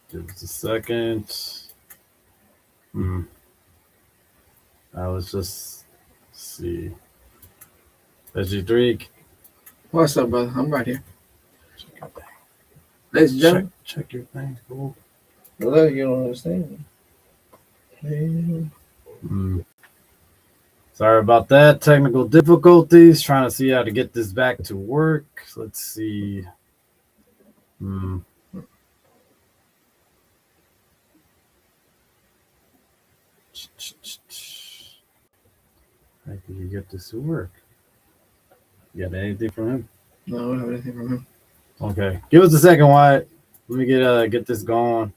Give us a second. Hmm. I was just see. SG3. What's up, brother? I'm right here. Ladies and gentlemen. Check your thing. Cool. Brother, you don't understand. Hmm. Sorry about that. Technical difficulties. Trying to see how to get this back to work. Let's see. Hmm. How can you get this to work? You got anything from him? No, I don't have anything from him. Okay. Give us a second, Wyatt. Let me get this going.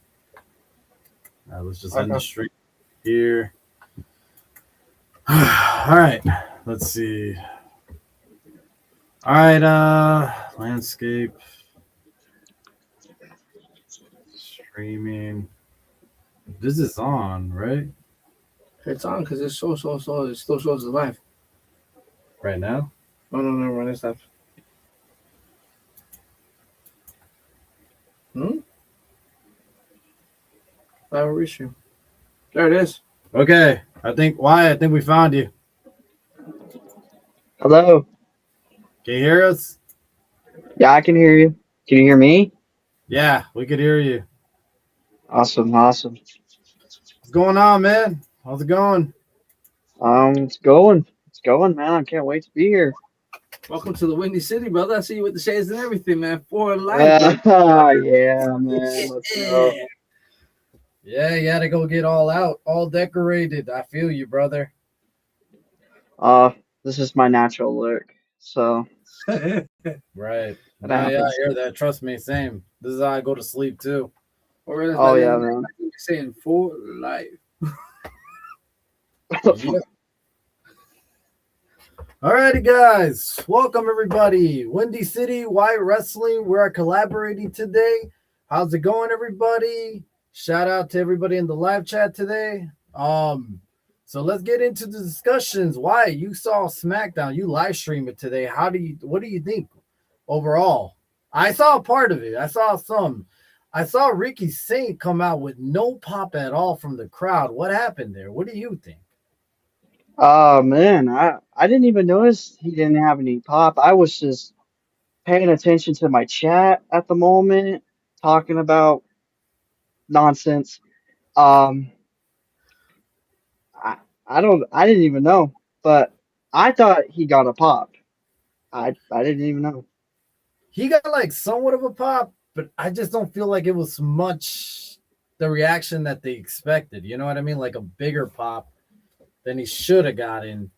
Let's just end the stream here. All right. Let's see. All right. Landscape. Streaming. This is on, right? It's on because it's so. It still shows it live. Right now? No, never mind. It's live. Live restream. There it is. Okay. I think we found you. Hello. Can you hear us? Yeah, I can hear you. Can you hear me? Yeah, we could hear you. Awesome. What's going on, man? How's it going? It's going. It's going, man. I can't wait to be here. Welcome to the Windy City, brother. I see you with the shades and everything, man. For life. Yeah, man. Let's go. Yeah, you gotta go get all out, all decorated. I feel you, brother. This is my natural look. So Right. Yeah, I hear that. Trust me, same. This is how I go to sleep too. Oh yeah, man. You're saying for life. Alrighty, guys. Welcome everybody. Windy City, Wyatt Wrestling. We're collaborating today. How's it going, everybody? Shout out to everybody in the live chat today. So let's get into the discussions. Wyatt, you saw SmackDown. You live streamed it today. What do you think overall? I saw a part of it. I saw Ricky Saint come out with no pop at all from the crowd. What happened there? What do you think? Oh man, I didn't even notice he didn't have any pop. I was just paying attention to my chat at the moment, talking about nonsense. Um, I didn't even know, but I thought he got a pop. I didn't even know. He got like somewhat of a pop, but I just don't feel like it was much the reaction that they expected. You know what I mean? Like a bigger pop than he should have gotten.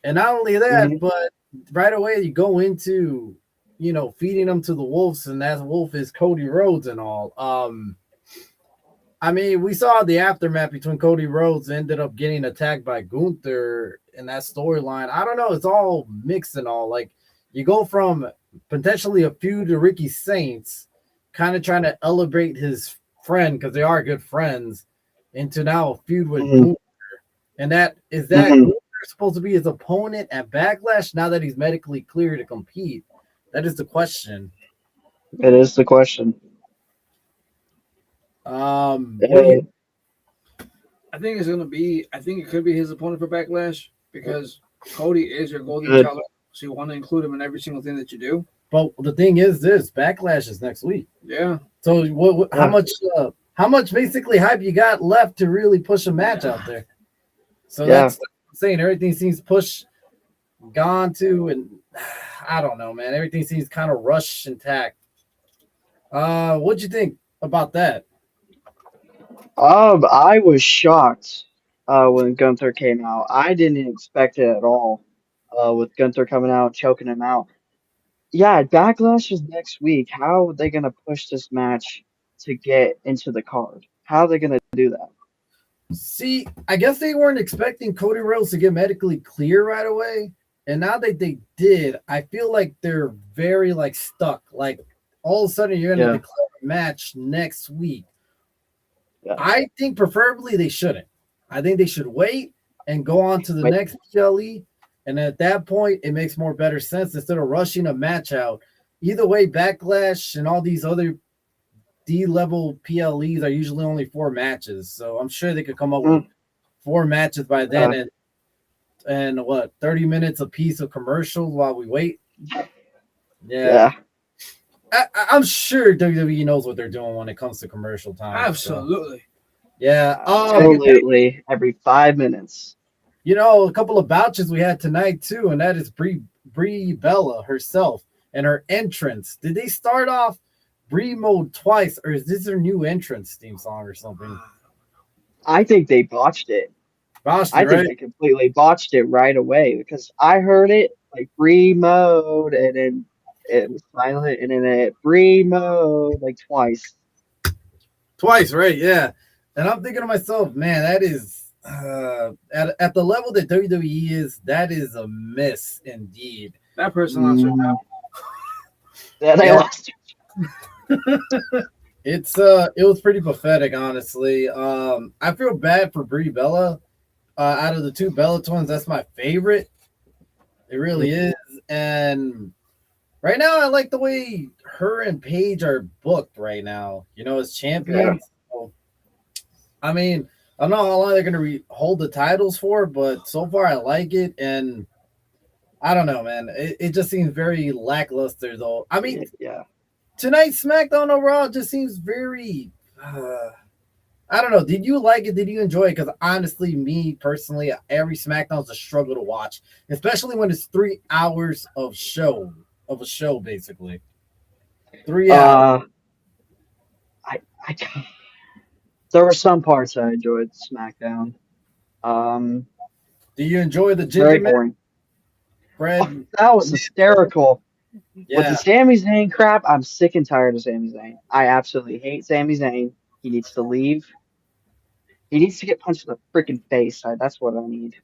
And not only that, but right away you go into, feeding them to the wolves, and that wolf is Cody Rhodes and all. I mean, we saw the aftermath between Cody Rhodes ended up getting attacked by Gunther in that storyline. I don't know. It's all mixed and all. Like, you go from potentially a feud to Ricky Saints, kind of trying to elevate his friend, because they are good friends, into now a feud with Gunther. And is that Gunther supposed to be his opponent at Backlash now that he's medically clear to compete? That is the question. It is the question. I think it's gonna be. I think it could be his opponent for Backlash because Cody is your golden child, so you want to include him in every single thing that you do. But the thing is, this Backlash is next week. Yeah. So how much basically hype you got left to really push a match out there? So that's what I'm saying. Everything seems gone to, and I don't know, man. Everything seems kind of rushed and tacked. What'd you think about that? I was shocked when Gunther came out. I didn't expect it at all. With Gunther coming out, choking him out. Yeah, Backlash is next week. How are they gonna push this match to get into the card? How are they gonna do that? See, I guess they weren't expecting Cody Rhodes to get medically clear right away. And now that they did, I feel like they're very stuck. Like all of a sudden you're gonna declare a match next week. Yeah. I think preferably they shouldn't. I think they should wait and go on to the next PLE. And at that point, it makes better sense instead of rushing a match out. Either way, Backlash and all these other D level PLEs are usually only 4 matches, so I'm sure they could come up with 4 matches by then, and what 30 minutes a piece of commercials while we wait. Yeah. I'm sure WWE knows what they're doing when it comes to commercial time. Absolutely. So. Yeah. Absolutely. Every 5 minutes. A couple of bouches we had tonight too, and that is Brie Bella herself and her entrance. Did they start off Brie mode twice, or is this her new entrance theme song or something? I think they botched it. I think they completely botched it right away because I heard it like Brie mode, and then it was silent, and then it Brie mode like twice. Twice, right? Yeah. And I'm thinking to myself, man, that is at the level that WWE is, that is a miss indeed. That person lost her job. Yeah, they lost. It was pretty pathetic, honestly. I feel bad for Brie Bella. Out of the two Bella twins, that's my favorite. It really is. And right now, I like the way her and Paige are booked right now, as champions. Yeah. So, I mean, I don't know how long they're going to hold the titles for, but so far I like it. And I don't know, man. It just seems very lackluster, though. I mean, tonight's SmackDown overall just seems very... I don't know. Did you like it? Did you enjoy it? Because honestly, me personally, every SmackDown's a struggle to watch, especially when it's 3 hours of a show, basically. 3 hours. There were some parts I enjoyed SmackDown. Do you enjoy the Ginger Man? Fred? That was hysterical. Yeah. With the Sami Zayn crap, I'm sick and tired of Sami Zayn. I absolutely hate Sami Zayn. He needs to leave. He needs to get punched in the freaking face. That's what I need.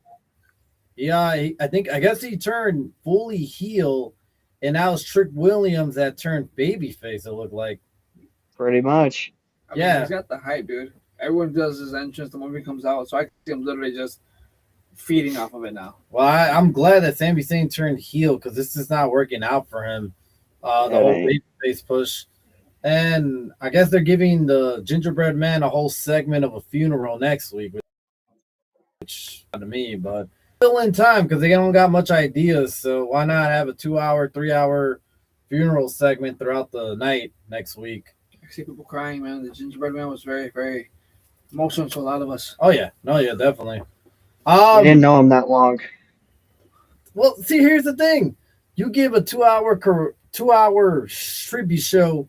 Yeah, I guess he turned fully heel, and now it's Trick Williams that turned babyface, it looked like. Pretty much. I mean, he's got the hype, dude. Everyone does his entrance the movie comes out, so I see him literally just feeding off of it now. Well, I'm glad that Sami Zayn turned heel because this is not working out for him. The whole babyface push. And I guess they're giving the Gingerbread Man a whole segment of a funeral next week, which to me, but still in time because they don't got much ideas. So why not have a 2-hour, 3-hour funeral segment throughout the night next week? I see people crying, man. The Gingerbread Man was very, very emotional to a lot of us. Oh yeah, no, yeah, definitely. I didn't know him that long. Well, see, here's the thing: you give a 2-hour tribute show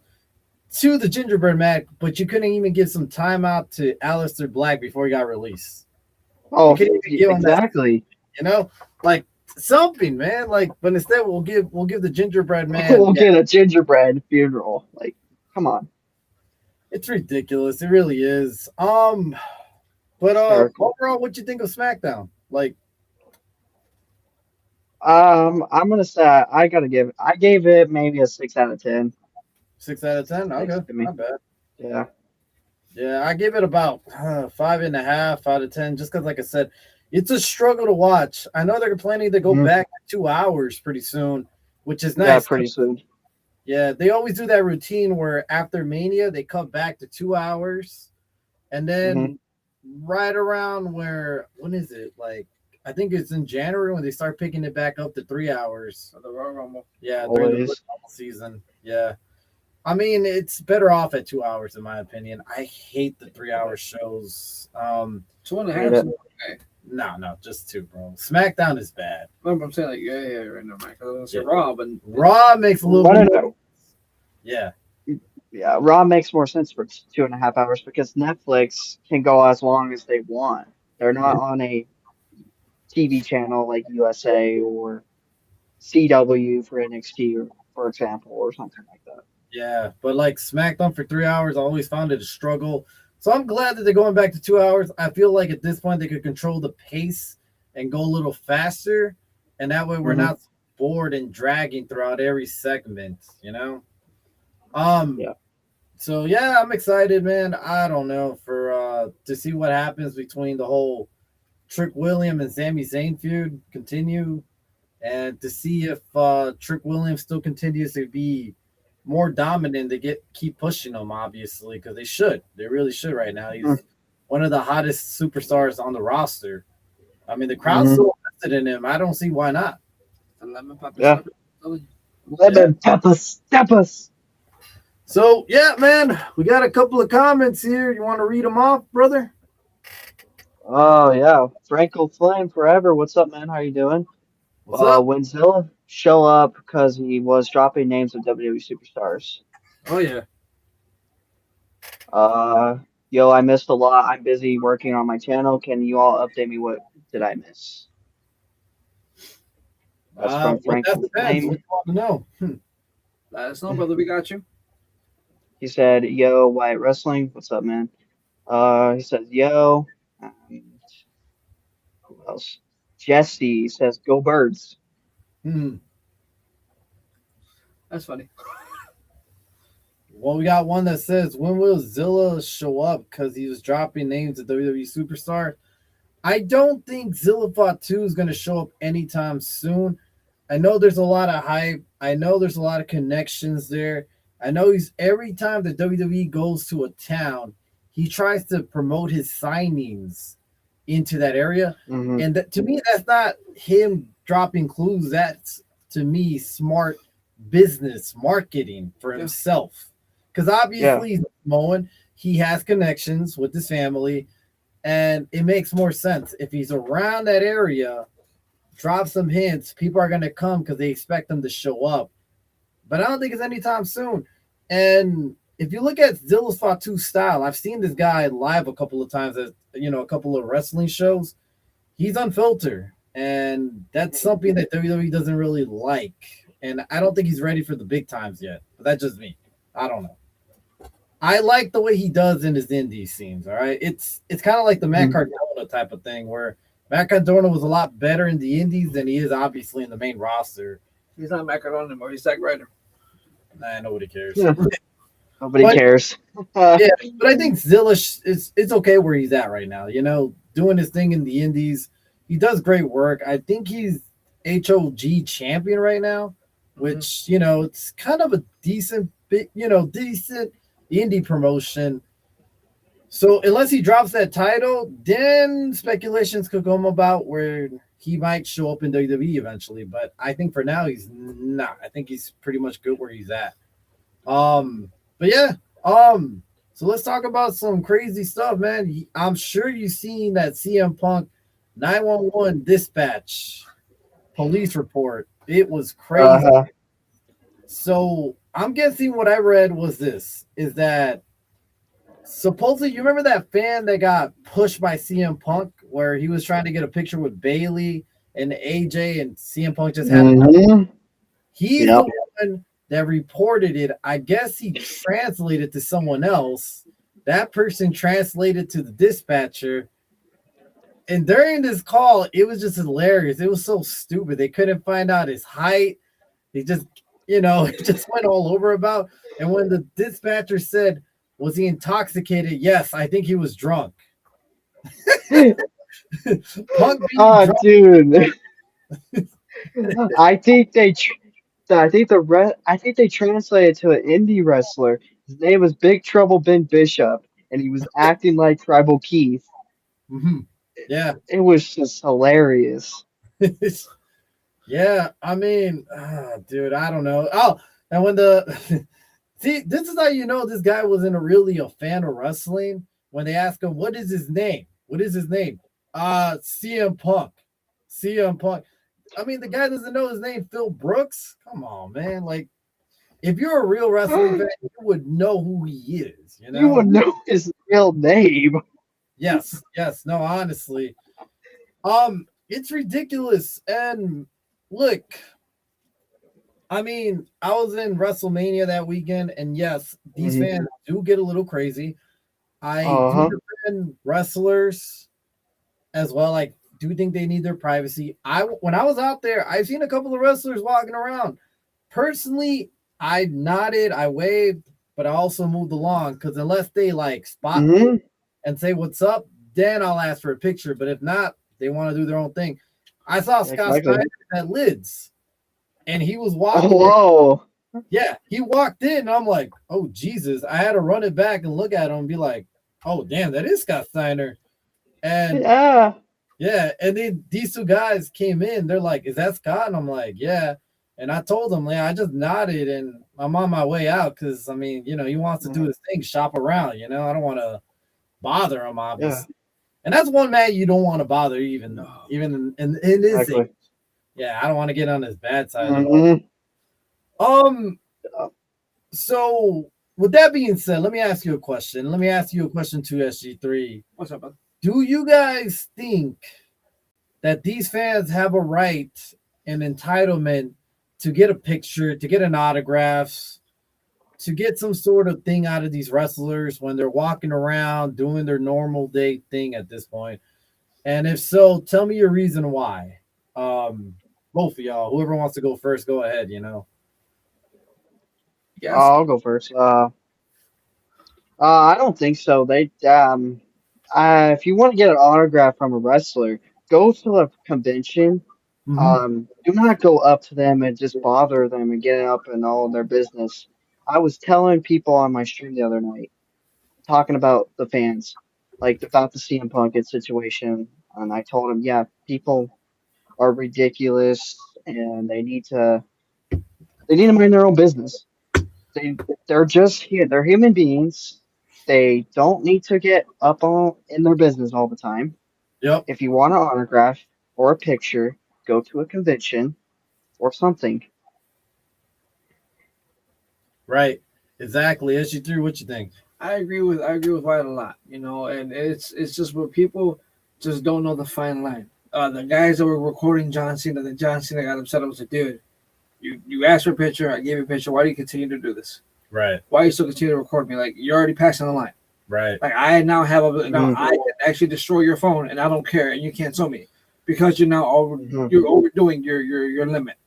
to the Gingerbread Man, but you couldn't even give some time out to Aleister Black before he got released. Oh, exactly. Like something, man. But instead we'll give the Gingerbread Man. We'll get a gingerbread funeral. Like, come on. It's ridiculous. It really is. But overall, what you think of SmackDown? I'm gonna say I gave it maybe a 6 out of 10. 6 out of 10. Okay, not bad. Yeah, I give it about 5.5 out of 10. Just because, like I said, it's a struggle to watch. I know they're planning to go back to 2 hours pretty soon, which is nice. Yeah, pretty soon. Yeah, they always do that routine where after Mania they cut back to 2 hours, and then right around when is it? I think it's in January when they start picking it back up to 3 hours. The Royal Rumble. Yeah, during the Rumble season. Yeah. I mean, it's better off at 2 hours, in my opinion. I hate the 3-hour shows. 2.5. No, just 2, bro. SmackDown is bad. No, I'm saying right now, Mike. I was gonna say Raw, but Raw makes a little bit more. Yeah. Yeah, Raw makes more sense for 2.5 hours because Netflix can go as long as they want. They're not on a TV channel like USA or CW for NXT, for example, or something like that. Yeah, but SmackDown for 3 hours, I always found it a struggle. So I'm glad that they're going back to 2 hours. I feel like at this point they could control the pace and go a little faster, and that way we're not bored and dragging throughout every segment, So yeah, I'm excited, man. I don't know to see what happens between the whole Trick Williams and Sami Zayn feud continue, and to see if Trick Williams still continues to be more dominant, they keep pushing him, obviously, because they should. They really should right now. He's one of the hottest superstars on the roster. I mean, the crowd's still invested in him. I don't see why not. Yeah. Yeah. Lemon peppers. So, yeah, man, we got a couple of comments here. You want to read them off, brother? Oh yeah, Frankel Flame forever. What's up, man? How you doing? What's up? When Zilla show up because he was dropping names of WWE superstars. Oh, yeah. Yo, I missed a lot. I'm busy working on my channel. Can you all update me? What did I miss? That's from Well, that Frankel depends. What Flame. you want to know? Let us know, brother. We got you. He said, "Yo, Wyatt Wrestling. What's up, man?" He says, "Yo." Who else? Jesse says, "Go Birds." Hmm. That's funny. Well, we got one that says, when will Zilla show up? Because he was dropping names of WWE superstars. I don't think Zilla Fatu is going to show up anytime soon. I know there's a lot of hype. I know there's a lot of connections there. I know he's every time the WWE goes to a town, he tries to promote his signings into that area. Mm-hmm. And that, to me, that's not him dropping clues. That's, to me, smart business marketing for himself. Because obviously he's Samoan. He has connections with his family. And it makes more sense. If he's around that area, drop some hints, people are going to come because they expect him to show up. But I don't think it's anytime soon. And if you look at Zilla Fatu's style, I've seen this guy live a couple of times at, a couple of wrestling shows. He's unfiltered. And that's something that WWE doesn't really like. And I don't think he's ready for the big times yet. But that's just me. I don't know. I like the way he does in his indie scenes. All right, it's kind of like the Matt Cardona type of thing, where Matt Cardona was a lot better in the indies than he is obviously in the main roster. He's not Matt Cardona anymore. He's Zack Ryder. Nah, nobody cares. Yeah. Nobody cares. Yeah, but I think Zilla it's okay where he's at right now. Doing his thing in the indies, he does great work. I think he's HOG champion right now, which it's kind of a decent indie promotion. So unless he drops that title, then speculations could come about where he might show up in WWE eventually. But I think for now he's not. I think he's pretty much good where he's at. But yeah. So let's talk about some crazy stuff, man. I'm sure you've seen that CM Punk 911 dispatch police report. It was crazy. So I'm guessing what I read was this, is that supposedly, you remember that fan that got pushed by CM Punk where he was trying to get a picture with Bailey and AJ and CM Punk just had He's the one that reported it. I guess he translated to someone else. That person translated to the dispatcher. And during this call, it was just hilarious. It was so stupid. They couldn't find out his height. They just it just went all over about. And when the dispatcher said, was he intoxicated? Yes, I think he was drunk. Punk drunk. Dude. I think they translated to an indie wrestler. His name was Big Trouble Ben Bishop, and he was acting like Tribal Keith. Mm-hmm. Yeah. It was just hilarious. Yeah, I mean, dude, I don't know. Oh, and when see, this is how you know this guy wasn't really a fan of wrestling. When they ask him, what is his name? What is his name? CM Punk. CM Punk. I mean, the guy doesn't know his name, Phil Brooks. Come on, man. Like, if you're a real wrestling fan, you would know who he is. You would know his real name. Yes. No, honestly. It's ridiculous. And look, I mean, I was in WrestleMania that weekend, and yes, these fans do get a little crazy. I do defend wrestlers as well. I do think they need their privacy. When I was out there, I've seen a couple of wrestlers walking around. Personally, I nodded, I waved, but I also moved along because unless they like spot me and say what's up, then I'll ask for a picture. But if not, they want to do their own thing. I saw Scott Steiner at Lids, and he was walking. Oh, Yeah, he walked in, and I'm like, oh Jesus! I had to run it back and look at him and be like, oh damn, that is Scott Steiner. And Yeah. yeah, and then these two guys came in. They're like, "Is that Scott?" And I'm like, "Yeah." And I told them, "Yeah." I just nodded, and I'm on my way out because I mean, he wants to do his thing, shop around. I don't want to bother him, Yeah. obviously. And that's one man you don't want to bother, even in his thing. Exactly. Yeah, I don't want to get on his bad side at all. Mhm. So with that being said, let me ask you a question. Let me ask you a question to SG3. What's up, bud? Do you guys think that these fans have a right and entitlement to get a picture, to get an autograph, to get some sort of thing out of these wrestlers when they're walking around doing their normal day thing at this point? And if so, tell me your reason why. Both of y'all, whoever wants to go first, go ahead. Yes. I'll go first. I don't think so. If you want to get an autograph from a wrestler, go to a convention. Mm-hmm. Do not go up to them and just bother them and get up in all their business. I was telling people on my stream the other night, talking about the fans, like about the CM Punk situation, and I told them, yeah, people are ridiculous and they need to mind their own business. They're just here. They're human beings. They don't need to get up on in their business all the time. Yep. If you want an autograph or a picture, go to a convention or something. Right. Exactly. SG3, what you think? I agree with Wyatt a lot, and it's just where people just don't know the fine line. The guys that were recording John Cena, that John Cena got upset. I was like, dude, you asked for a picture, I gave you a picture. Why do you continue to do this? Right. Why do you still continue to record me? Like, you're already passing the line. Right. Like, I now have I can actually destroy your phone, and I don't care, and you can't sue me because you're now you're overdoing your limit.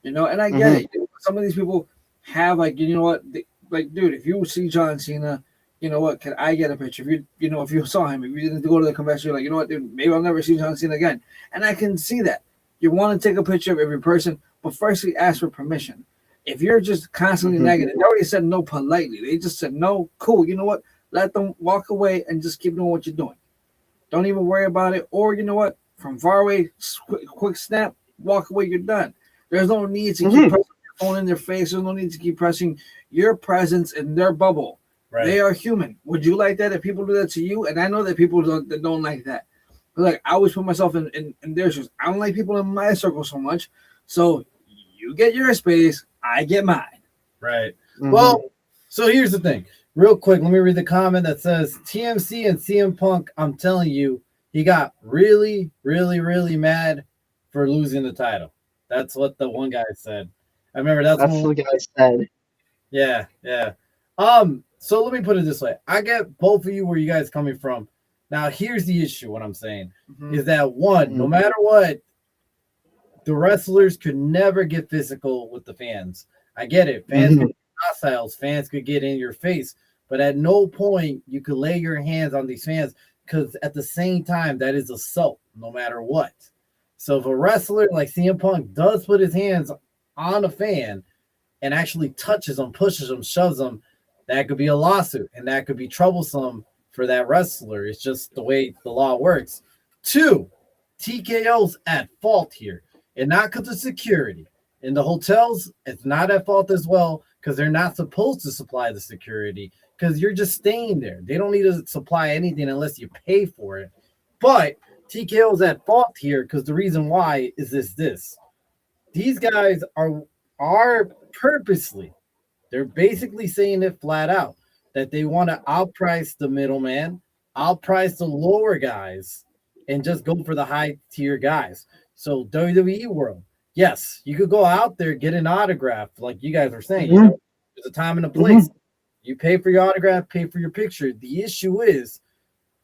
And I get it. Some of these people have like, what, like, dude, if you see John Cena, you know what? Can I get a picture? If you saw him, if you didn't go to the convention, you're like, you know what, dude, maybe I'll never see John Cena again. And I can see that. You want to take a picture of every person, but firstly ask for permission. If you're just constantly negative, they already said no politely. They just said no, cool. You know what? Let them walk away and just keep doing what you're doing. Don't even worry about it. Or you know what? From far away, quick snap, walk away, you're done. There's no need to keep pressing your phone in their face. There's no need to keep pressing your presence in their bubble. Right. They are human. Would you like that if people do that to you? And I know that people don't like that. But like, I always put myself in their shoes. I don't like people in my circle so much. So you get your space, I get mine. Right. Well, so here's the thing. Real quick, let me read the comment that says TMC and CM Punk, I'm telling you, he got really, really, really mad for losing the title. That's what the one guy said. I remember that's what the guy said. Yeah, yeah. So let me put it this way. I get both of you where you guys coming from. Now, here's the issue. What I'm saying is that one, no matter what, the wrestlers could never get physical with the fans. I get it. Fans could be hostile. Fans could get in your face. But at no point you could lay your hands on these fans because at the same time, that is assault no matter what. So if a wrestler like CM Punk does put his hands on a fan and actually touches them, pushes them, shoves them, that could be a lawsuit and that could be troublesome for that wrestler. It's just the way the law works. 2, TKO's at fault here, and not because of security. In the hotels, it's not at fault as well because they're not supposed to supply the security because you're just staying there. They don't need to supply anything unless you pay for it. But TKO's at fault here because the reason why is this. These guys are purposely, they're basically saying it flat out that they want to outprice the middleman, outprice the lower guys, and just go for the high tier guys. So WWE world, yes, you could go out there, get an autograph, like you guys are saying. There's a time and a place. You pay for your autograph, pay for your picture. The issue is,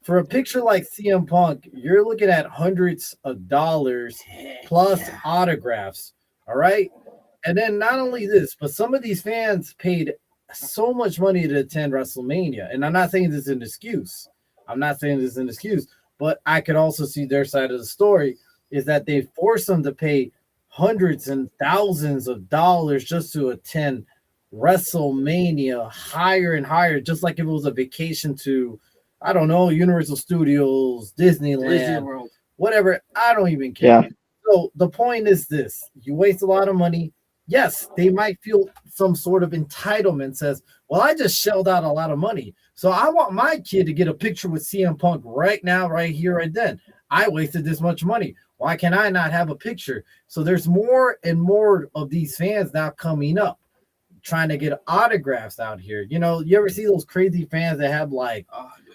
for a picture like CM Punk, you're looking at hundreds of dollars plus autographs. All right. And then not only this, but some of these fans paid so much money to attend WrestleMania. And I'm not saying this is an excuse. But I could also see their side of the story is that they force them to pay hundreds and thousands of dollars just to attend WrestleMania, higher and higher, just like if it was a vacation to, I don't know, Universal Studios, Disney Disneyland, World. whatever. I don't even care. Yeah. So the point is this: you waste a lot of money. Yes, they might feel some sort of entitlement, says, well, I just shelled out a lot of money. So I want my kid to get a picture with CM Punk right now, right here, right then. I wasted this much money. Why can I not have a picture? So there's more and more of these fans now coming up, trying to get autographs out here. You know, you ever see those crazy fans that have like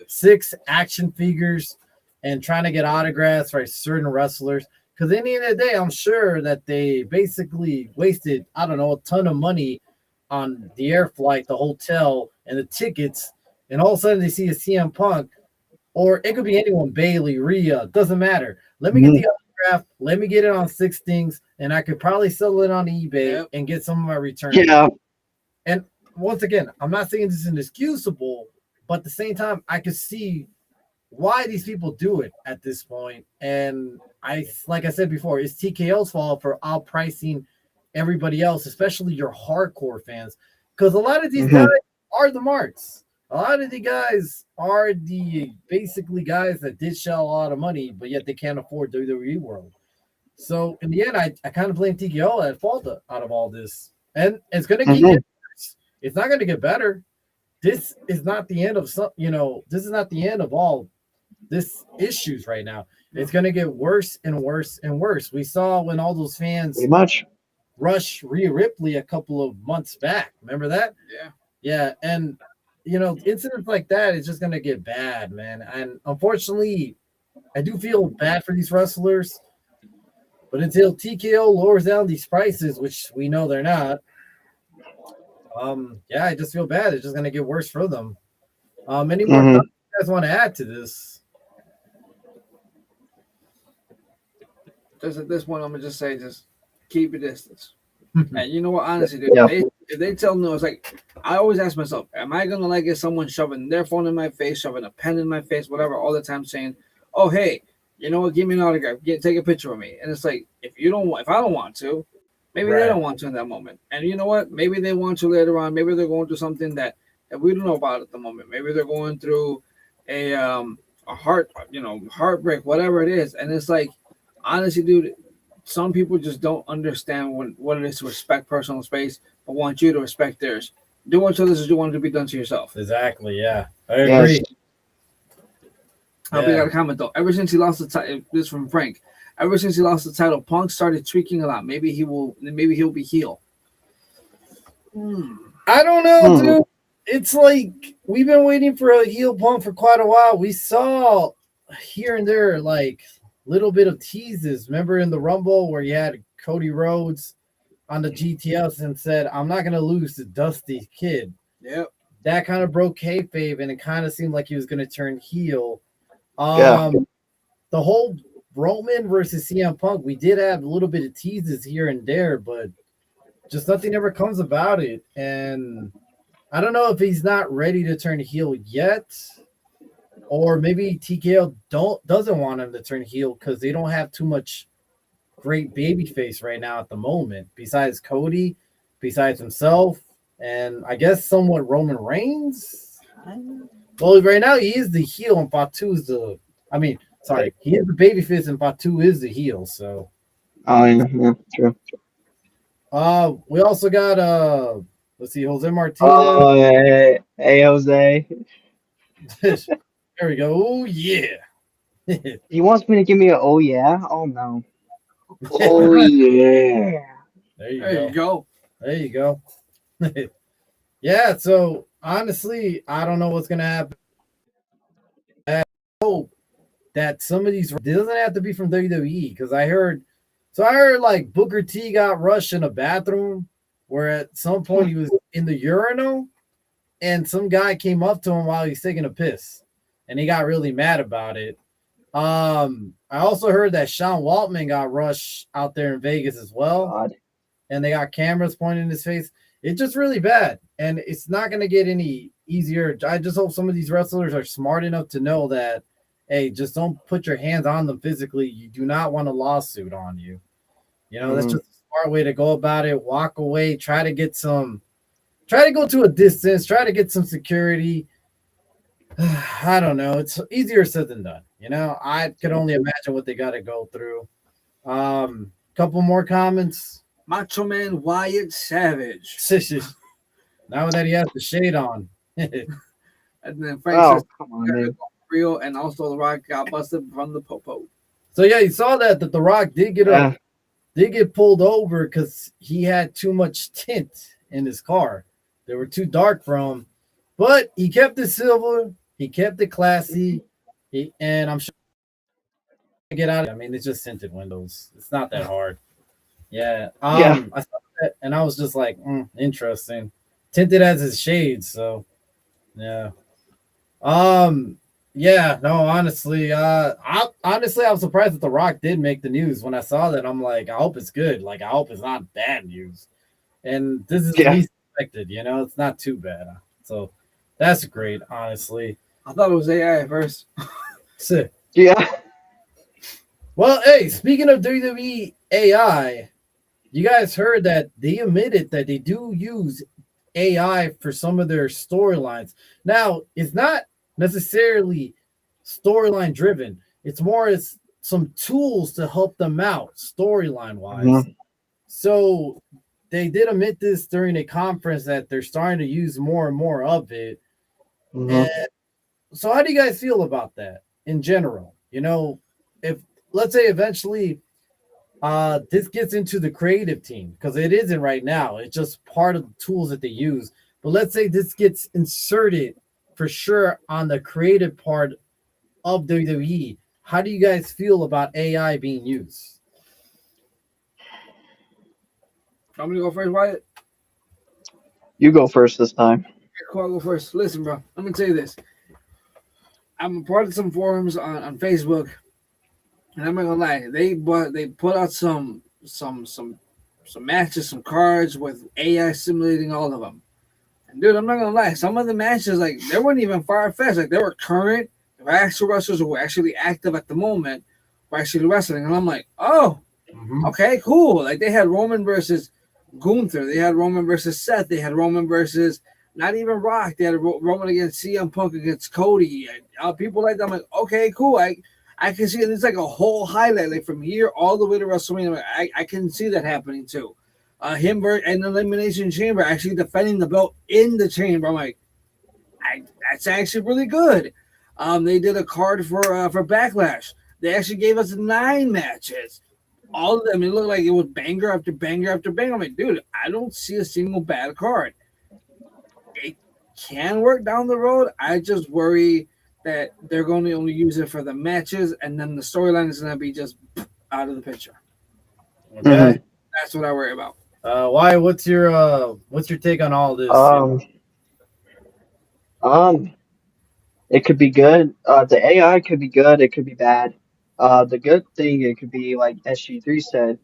6 action figures and trying to get autographs for certain wrestlers? Because at the end of the day, I'm sure that they basically wasted, I don't know, a ton of money on the air flight, the hotel, and the tickets. And all of a sudden they see a CM Punk, or it could be anyone, Bailey, Rhea, doesn't matter. Let me get the autograph. Let me get it on 6 things, and I could probably sell it on eBay and get some of my return. Yeah. And once again, I'm not saying this is inexcusable, but at the same time, I could see why these people do it at this point. And like I said before, it's TKO's fault for outpricing everybody else, especially your hardcore fans, because a lot of these guys are the marks. A lot of the guys are the basically guys that did shell a lot of money, but yet they can't afford WWE World. So in the end, I kind of blame TKO at fault out of all this, and it's going to get worse. It's not going to get better. This is not the end of some. This is not the end of all this issues right now. It's going to get worse and worse and worse. We saw when all those fans Pretty much rushed Rhea Ripley a couple of months back. Remember that? Yeah. And incidents like that is just going to get bad, man. And unfortunately, I do feel bad for these wrestlers. But until TKO lowers down these prices, which we know they're not, I just feel bad. It's just going to get worse for them. Any more you guys want to add to this? Just at this point, I'm gonna just say, just keep your distance. And you know what? Honestly, dude, if they tell me, it's like I always ask myself, am I gonna get someone shoving their phone in my face, shoving a pen in my face, whatever, all the time, saying, "Oh, hey, you know what? Give me an autograph. Take a picture of me." And it's like, if I don't want to, maybe they don't want to in that moment. And you know what? Maybe they want to later on. Maybe they're going through something that we don't know about at the moment. Maybe they're going through a heartbreak, whatever it is. And it's like, honestly, dude, some people just don't understand what it is to respect personal space, but want you to respect theirs. Do unto others as you want it to be done to yourself. Exactly. Yeah, I agree. We got a comment though. Ever since he lost the title, this is from Frank. Ever since he lost the title, Punk started tweaking a lot. Maybe he'll be heel. I don't know, dude. It's like we've been waiting for a heel Punk for quite a while. We saw here and there little bit of teases. Remember in the Rumble where you had Cody Rhodes on the GTS and said, "I'm not going to lose to Dusty Kid." Yep. That kind of broke kayfabe, and it kind of seemed like he was going to turn heel. The whole Roman versus CM Punk, we did have a little bit of teases here and there, but just nothing ever comes about it. And I don't know if he's not ready to turn heel yet. Or maybe TKO doesn't want him to turn heel because they don't have too much great babyface right now at the moment. Besides Cody, besides himself, and I guess somewhat Roman Reigns. Well, right now he is the heel, and Fatu is he is the babyface, and Fatu is the heel. So. Oh yeah, true. We also got let's see, Jose Martinez. Oh, hey Jose. There we go. Oh, yeah. He wants me to give me a oh yeah. Oh no. Oh yeah. There you go. There you go. Yeah. So honestly, I don't know what's gonna happen. I hope that some of these it doesn't have to be from WWE because I heard like Booker T got rushed in a bathroom where at some point he was in the urinal and some guy came up to him while he's taking a piss. And he got really mad about it. I also heard that Sean Waltman got rushed out there in Vegas as well. God. And they got cameras pointing in his face. It's just really bad. And it's not going to get any easier. I just hope some of these wrestlers are smart enough to know that, hey, just don't put your hands on them physically. You do not want a lawsuit on you. That's just a smart way to go about it. Walk away, try to go to a distance, try to get some security. I don't know. It's easier said than done. I could only imagine what they got to go through. Couple more comments. Macho Man Wyatt Savage. Now that he has the shade on. And then Frank says, come on, man. real, and also The Rock got busted from the popo. So yeah, you saw that The Rock did get pulled over because he had too much tint in his car. They were too dark for him, but he kept it silver. He kept it classy. And I'm sure get out. I mean, it's just tinted windows. It's not that hard. Yeah. I saw that and I was just like, interesting. Tinted as his shades. So yeah. Yeah, no, honestly, I was surprised that The Rock did make the news. When I saw that, I'm like, I hope it's good. Like, I hope it's not bad news. And this is least expected, it's not too bad. So that's great, honestly. I thought it was AI at first. Sick. Yeah. Well, hey, speaking of WWE AI, you guys heard that they admitted that they do use AI for some of their storylines. Now, it's not necessarily storyline driven. It's more as some tools to help them out storyline wise. Mm-hmm. So they did admit this during a conference that they're starting to use more and more of it. Mm-hmm. And so how do you guys feel about that in general? If let's say eventually this gets into the creative team, because it isn't right now. It's just part of the tools that they use. But let's say this gets inserted for sure on the creative part of WWE. How do you guys feel about AI being used? I'm going to go first, Wyatt. You go first this time. Cool, I'll go first. Listen, bro, I'm going to tell you this. I'm a part of some forums on Facebook, and I'm not gonna lie, they put out some matches, some cards with AI simulating all of them. And dude, I'm not gonna lie, some of the matches, like, they weren't even far-fetched. Like, they were current. They were actual wrestlers who were actually active at the moment, were actually wrestling. And I'm like, oh, okay, cool. Like, they had Roman versus Gunther. They had Roman versus Seth. They had Roman versus not even Rock. They had Roman against CM Punk against Cody. And, people like that. I'm like, okay, cool. I can see it. It's like a whole highlight, like from here all the way to WrestleMania. I can see that happening too. Him and the Elimination Chamber actually defending the belt in the chamber. I'm like, that's actually really good. They did a card for Backlash. They actually gave us 9 matches. All of them, it looked like it was banger after banger after banger. I'm like, dude, I don't see a single bad card. It can work down the road. I just worry that they're going to only use it for the matches, and then the storyline is going to be just out of the picture. Okay, that's what I worry about. Why? What's your take on all this? It could be good. The AI could be good. It could be bad. The good thing, it could be like SG3 said,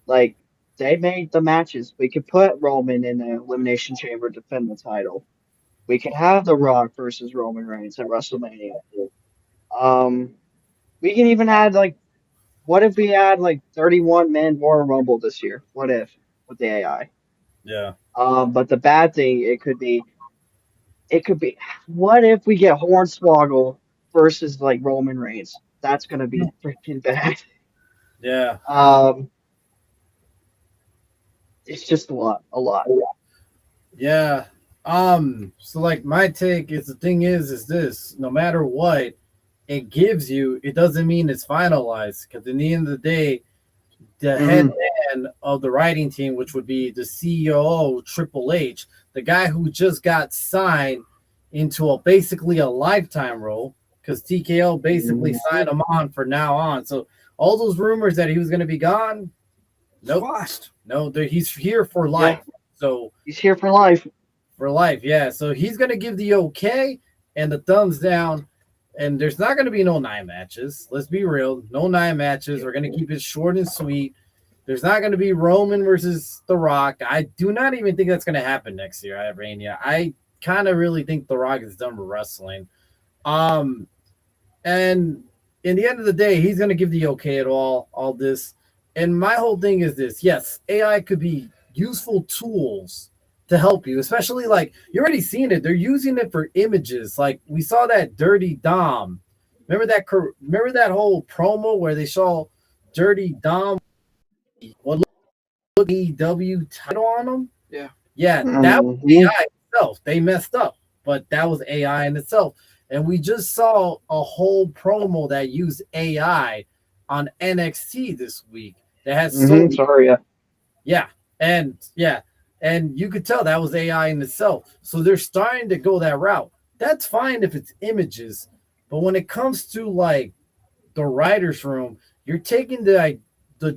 like they made the matches. We could put Roman in the Elimination Chamber to defend the title. We could have The Rock versus Roman Reigns at WrestleMania. We can even add what if we had 31 men Royal Rumble this year? What if with the AI? Yeah. But the bad thing, it could be, what if we get Hornswoggle versus Roman Reigns? That's gonna be freaking bad. Yeah. It's just a lot. Yeah. So my take is, the thing is this: no matter what it gives you, it doesn't mean it's finalized. Because in the end of the day, the head man of the writing team, which would be the CEO Triple H, the guy who just got signed into basically a lifetime role, because TKO basically signed him on for now on. So all those rumors that he was going to be gone, nope. No, he's here for life. Yeah. So he's here for life. For life, yeah. So he's going to give the okay and the thumbs down. And there's not going to be no 9 matches. Let's be real. No 9 matches. We're going to keep it short and sweet. There's not going to be Roman versus The Rock. I do not even think that's going to happen next year at Mania. I kind of really think The Rock is done with wrestling. And in the end of the day, he's going to give the okay at all this. And my whole thing is this: yes, AI could be useful tools to help you, especially like you're already seeing it. They're using it for images. Like we saw that Dirty Dom. Remember that? Remember that whole promo where they saw Dirty Dom? What looked AEW title on him? Yeah. Yeah, that was Mhm. AI itself. They messed up, but that was AI in itself. And we just saw a whole promo that used AI on NXT this week that has so Sorry, yeah. yeah, yeah, and you could tell that was AI in itself. So they're starting to go that route. That's fine if it's images, but when it comes to like the writers' room, you're taking the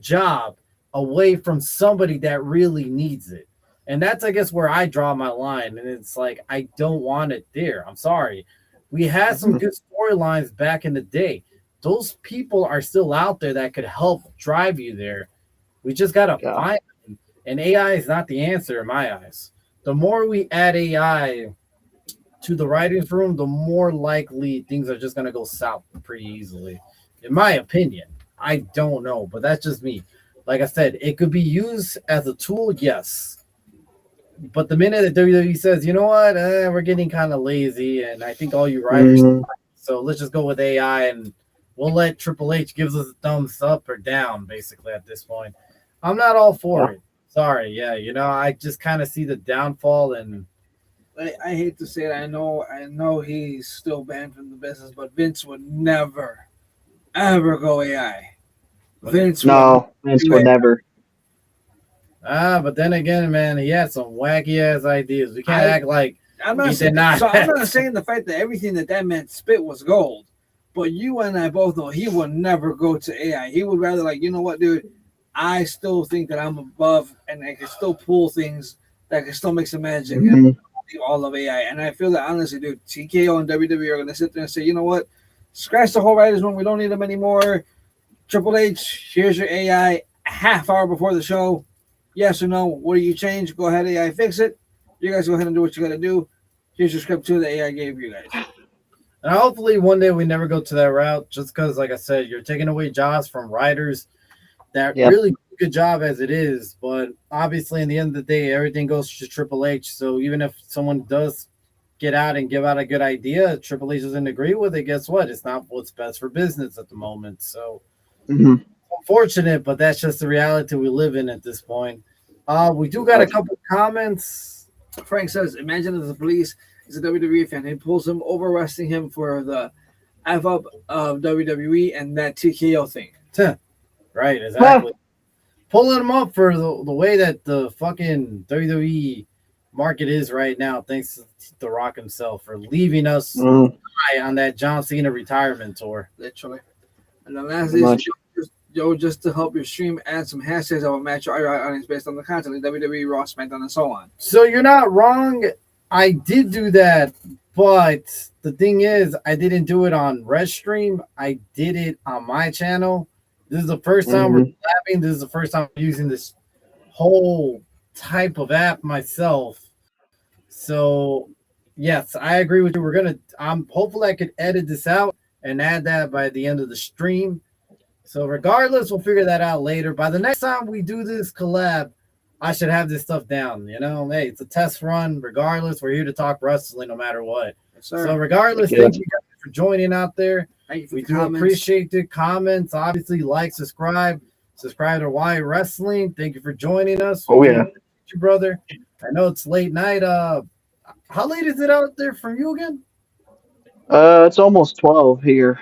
job away from somebody that really needs it. And that's I guess where I draw my line. And it's like I don't want it there. I'm sorry. We had some Mhm. good storylines back in the day. Those people are still out there that could help drive you there. We just gotta Yeah. find them. And AI is not the answer in my eyes. The more we add AI to the writers' room, the more likely things are just gonna go south pretty easily. In my opinion. I don't know, but that's just me. Like I said, it could be used as a tool, yes. But the minute that WWE says, you know what, we're getting kind of lazy, and I think all you writers, Mhm. so let's just go with AI, and we'll let Triple H gives us a thumbs up or down, basically at this point. I'm not all for Yeah. it. Sorry, yeah, I just kind of see the downfall, and I hate to say it. I know he's still banned from the business, but Vince would never, ever go AI. Vince would No, Vince do would it. never. but then again, man, he had some wacky ass ideas. We can't I act like I'm he not did saying not so. I'm have not saying the fact that everything that man spit was gold, but you and I both know he would never go to AI. He would rather like, you know what, dude? I still think that I'm above, and I can still pull things that can still make some magic, and Mhm. all of AI. And I feel that honestly, dude, TKO and WWE are gonna sit there and say, you know what? Scratch the whole writers room. We don't need them anymore. Triple H, here's your AI. A half hour before the show, yes or no? What do you change? Go ahead, AI, fix it. You guys go ahead and do what you got to do. Here's your script too that AI gave you guys. And hopefully one day we never go to that route just because, like I said, you're taking away jobs from writers that Yep. really do a good job as it is. But obviously, in the end of the day, everything goes to Triple H. So even if someone does get out and give out a good idea, Triple H doesn't agree with it, guess what? It's not what's best for business at the moment. So Mhm. unfortunate, but that's just the reality we live in at this point. We do got a Yep. couple comments. Frank says, imagine if the police is a WWE fan. He pulls him over, arresting him for the F up of WWE and that TKO thing. Right, Huh. exactly. Pulling them up for the way that the fucking WWE market is right now, thanks to The Rock himself for leaving us Mhm. high on that John Cena retirement tour. Literally. And then last Pretty is much. just to help your stream, add some hashtags of a match or audience based on the content, like WWE, Raw, SmackDown, and so on. So you're not wrong. I did do that, but the thing is, I didn't do it on Restream. I did it on my channel. This is the first time we're Mhm. collabing. This is the first time I'm using this whole type of app myself. So, yes, I agree with you. We're gonna. I'm hopefully I could edit this out and add that by the end of the stream. So, regardless, we'll figure that out later. By the next time we do this collab, I should have this stuff down. Hey, it's a test run. Regardless, we're here to talk wrestling no matter what. Yes, So, sir. regardless, Yeah. thank you guys for joining out there. Thank you for We the do comments. appreciate the comments. Obviously, like, subscribe to Wyatt Wrestling. Thank you for joining us. Oh yeah. You, brother. I know it's late night. How late is it out there from you again? It's almost 12 here.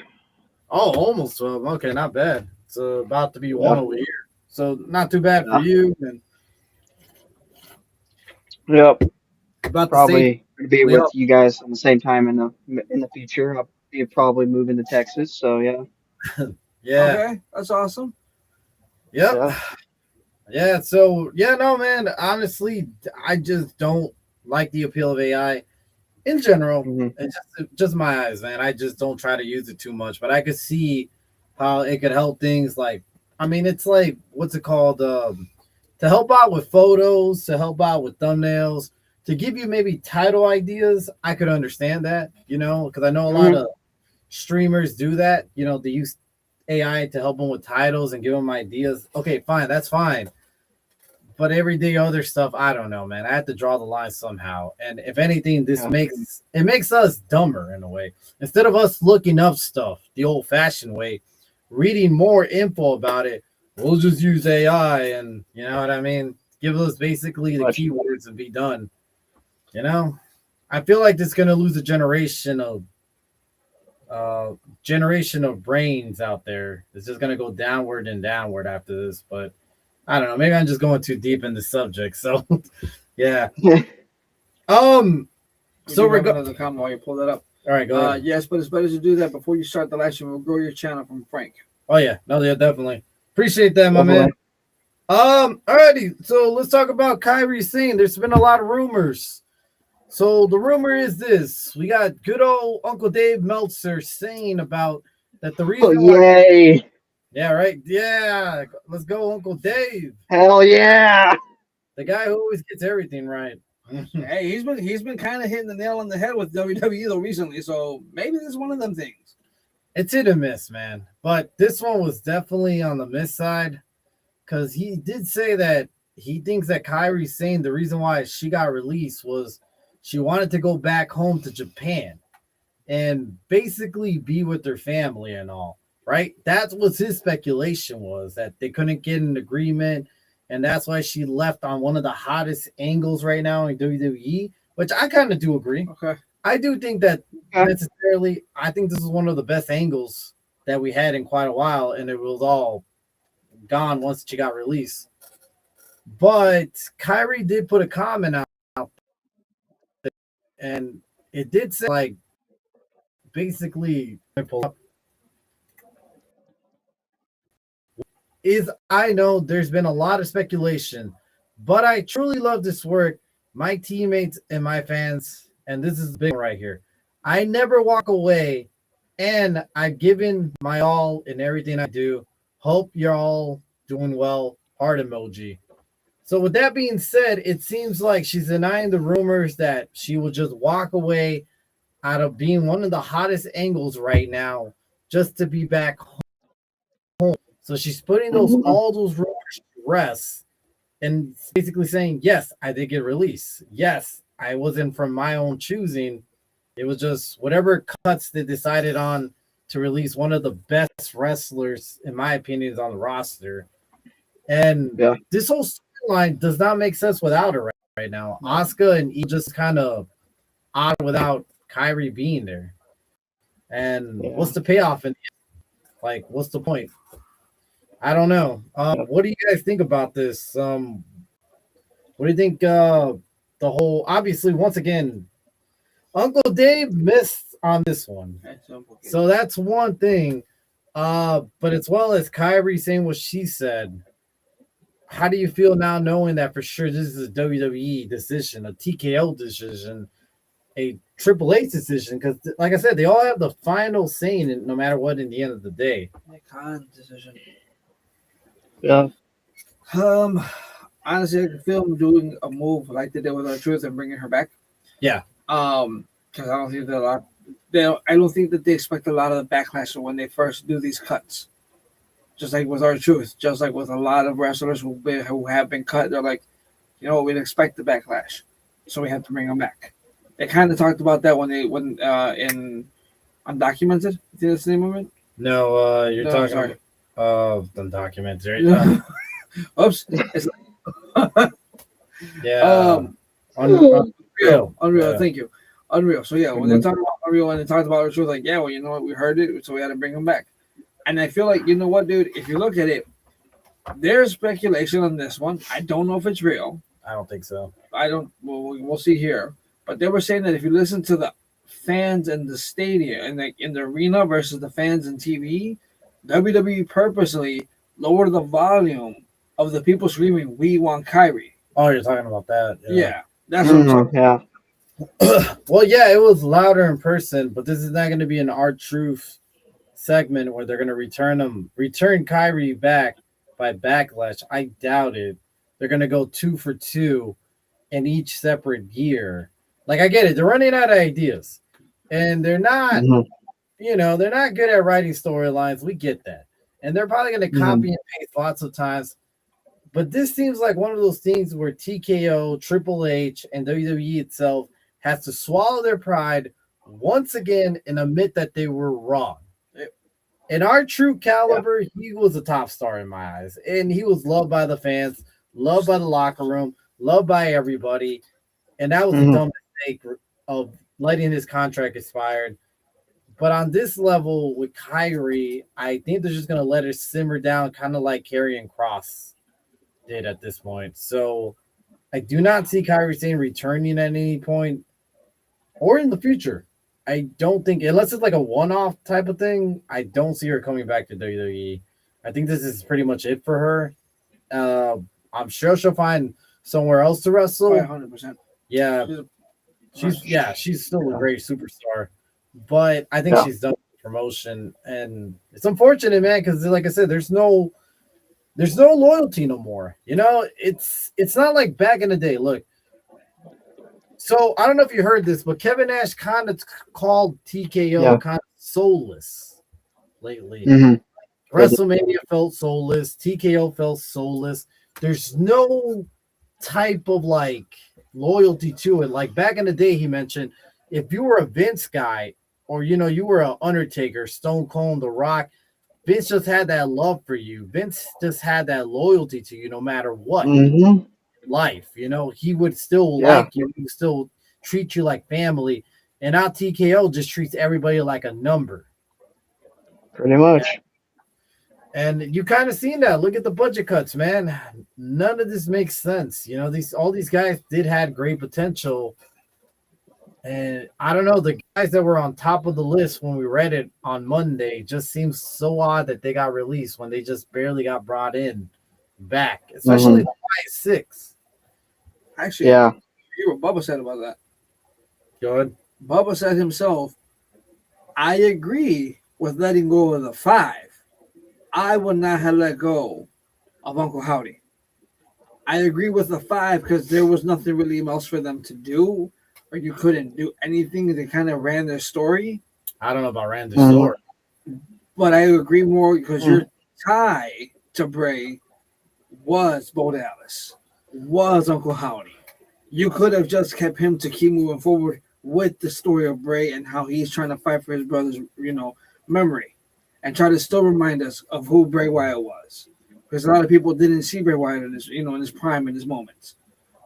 Oh, almost 12. Okay, not bad. It's about to be one Yeah. over here. So not too bad for Yeah. you. And Yep. about the same. Probably gonna be We with up. you guys on the same time in the future. I'll be probably moving to Texas. So yeah. Yeah. Okay, that's awesome. Yep. Yeah. Yeah. So yeah, no, man. Honestly, I just don't like the appeal of AI in general. Mhm. It's just my eyes, man. I just don't try to use it too much. But I could see how it could help things like. I mean, it's like what's it called? To help out with photos, to help out with thumbnails, to give you maybe title ideas. I could understand that, because I know a lot Mhm. of streamers do that. They use AI to help him with titles and give him ideas. Okay, fine, that's fine. But everyday other stuff, I don't know, man. I have to draw the line somehow. And if anything, this makes us dumber in a way. Instead of us looking up stuff the old-fashioned way, reading more info about it, we'll just use AI and you know what I mean? Give us basically the keywords and be done. You know? I feel like this is gonna lose a generation of brains out there. It's just gonna go downward and downward after this, but I don't know. Maybe I'm just going too deep in the subject. So, yeah. So we're going to comment while you pull that up. All right, go ahead. Yes, but it's better to do that before you start the live stream. We'll grow your channel from Frank. Oh yeah, no, yeah, definitely appreciate that, my man. Alrighty. So let's talk about Kyrie Sane. There's been a lot of rumors. So the rumor is this: we got good old Uncle Dave Meltzer saying about that the reason. Yay! Yeah, right. Yeah, let's go, Uncle Dave. Hell yeah! The guy who always gets everything right. Hey, he's been kind of hitting the nail on the head with WWE though recently, so maybe this is one of them things. It's hit and miss, man. But this one was definitely on the miss side because he did say that he thinks that Kyrie Sane, the reason why she got released was she wanted to go back home to Japan and basically be with her family and all. Right? That's what his speculation was, that they couldn't get an agreement, and that's why she left on one of the hottest angles right now in WWE, which I kind of do agree. Okay. I do think that necessarily, I think this is one of the best angles that we had in quite a while, and it was all gone once she got released. But Kyrie did put a comment out, and it did say, like, basically, I know there's been a lot of speculation, but I truly love this work, my teammates and my fans, and this is big right here. I never walk away, and I've given my all in everything I do. Hope you're all doing well. Heart emoji. So with that being said, it seems like she's denying the rumors that she will just walk away out of being one of the hottest angles right now just to be back home. So she's putting all those rumors to rest and basically saying, yes, I did get released. Yes, I wasn't from my own choosing. It was just whatever cuts they decided on to release one of the best wrestlers, in my opinion, is on the roster. And this whole storyline does not make sense without her right now. Asuka and E just kind of odd without Kyrie being there. And what's the payoff? Like, what's the point? I don't know. What do you guys think about this? What do you think? The whole, obviously, once again, Uncle Dave missed on this one, so that's one thing. But as well as Kyrie saying what she said, how do you feel now knowing that for sure this is a WWE decision, a TKO decision, a Triple H decision? Because, like I said, they all have the final say in it, no matter what. In the end of the day, Decision. Yeah. Honestly, I can feel them doing a move like they did with R-Truth and bringing her back. Yeah. Because I don't think that I don't think that they expect a lot of the backlash when they first do these cuts. Just like with R-Truth, just like with a lot of wrestlers who have been cut, they're like, you know, we'd expect the backlash, so we have to bring them back. They kind of talked about that when in Undocumented. I think that's the name of it. No, you're talking about Undocumented. Oops. Yeah. Unreal. Yeah. Thank you. Unreal. So yeah, when they talked about Unreal and they talked about R-Truth, like, yeah, well, you know what, we heard it, so we had to bring them back. And I feel like, you know what, dude, if you look at it, there's speculation on this one. I don't know if it's real. I don't think so. We'll see here. But they were saying that if you listen to the fans in the stadium and like in the arena versus the fans in TV, WWE purposely lowered the volume of the people screaming, "We want Kyrie." Oh, you're talking about that. Yeah, that's what I'm saying. Yeah. Well, yeah, it was louder in person, but this is not going to be an R-Truth segment where they're going to return Kyrie back by Backlash. I doubt it. They're going to go 2 for 2 in each separate year. Like, I get it. They're running out of ideas, and they're not, they're not good at writing storylines. We get that. and they're probably going to copy and paste lots of times. But this seems like one of those things where TKO, Triple H, and WWE itself has to swallow their pride once again and admit that they were wrong. In our true caliber, he was a top star in my eyes, and he was loved by the fans, loved by the locker room, loved by everybody. And that was a dumb mistake of letting his contract expire. But on this level with Kyrie, I think they're just going to let it simmer down, kind of like Karrion Kross did at this point. So I do not see Kyrie Sane returning at any point or in the future. I don't think, unless it's like a one-off type of thing, I don't see her coming back to WWE. I think this is pretty much it for her. I'm sure she'll find somewhere else to wrestle. 100%. Yeah. She's still a great superstar. But I think she's done with promotion. And it's unfortunate, man, because like I said, there's no loyalty no more. You know, it's not like back in the day. Look, so I don't know if you heard this, but Kevin Nash kind of called TKO kind of soulless lately. WrestleMania felt soulless. TKO felt soulless. There's no type of like loyalty to it. Like back in the day, he mentioned if you were a Vince guy or you were an Undertaker, Stone Cold, The Rock, Vince just had that love for you. Vince just had that loyalty to you no matter what. Life, he would still like you. He would still treat you like family. And now TKO just treats everybody like a number. Pretty much. And you kind of seen that. Look at the budget cuts, man. None of this makes sense. All these guys did had great potential. And I don't know, the guys that were on top of the list when we read it on Monday just seems so odd that they got released when they just barely got brought in back, especially the Wyatt Sicks. Actually, hear what Bubba said about that. Go ahead. Bubba said himself, I agree with letting go of the 5. I would not have let go of Uncle Howdy. I agree with the 5 because there was nothing really else for them to do, or you couldn't do anything. They kind of ran their story. I don't know about ran their story. But I agree more because your tie to Bray was Bo Dallas, was Uncle Howdy. You could have just kept him to keep moving forward with the story of Bray and how he's trying to fight for his brother's, memory, and try to still remind us of who Bray Wyatt was, because a lot of people didn't see Bray Wyatt in his, in his prime, in his moments.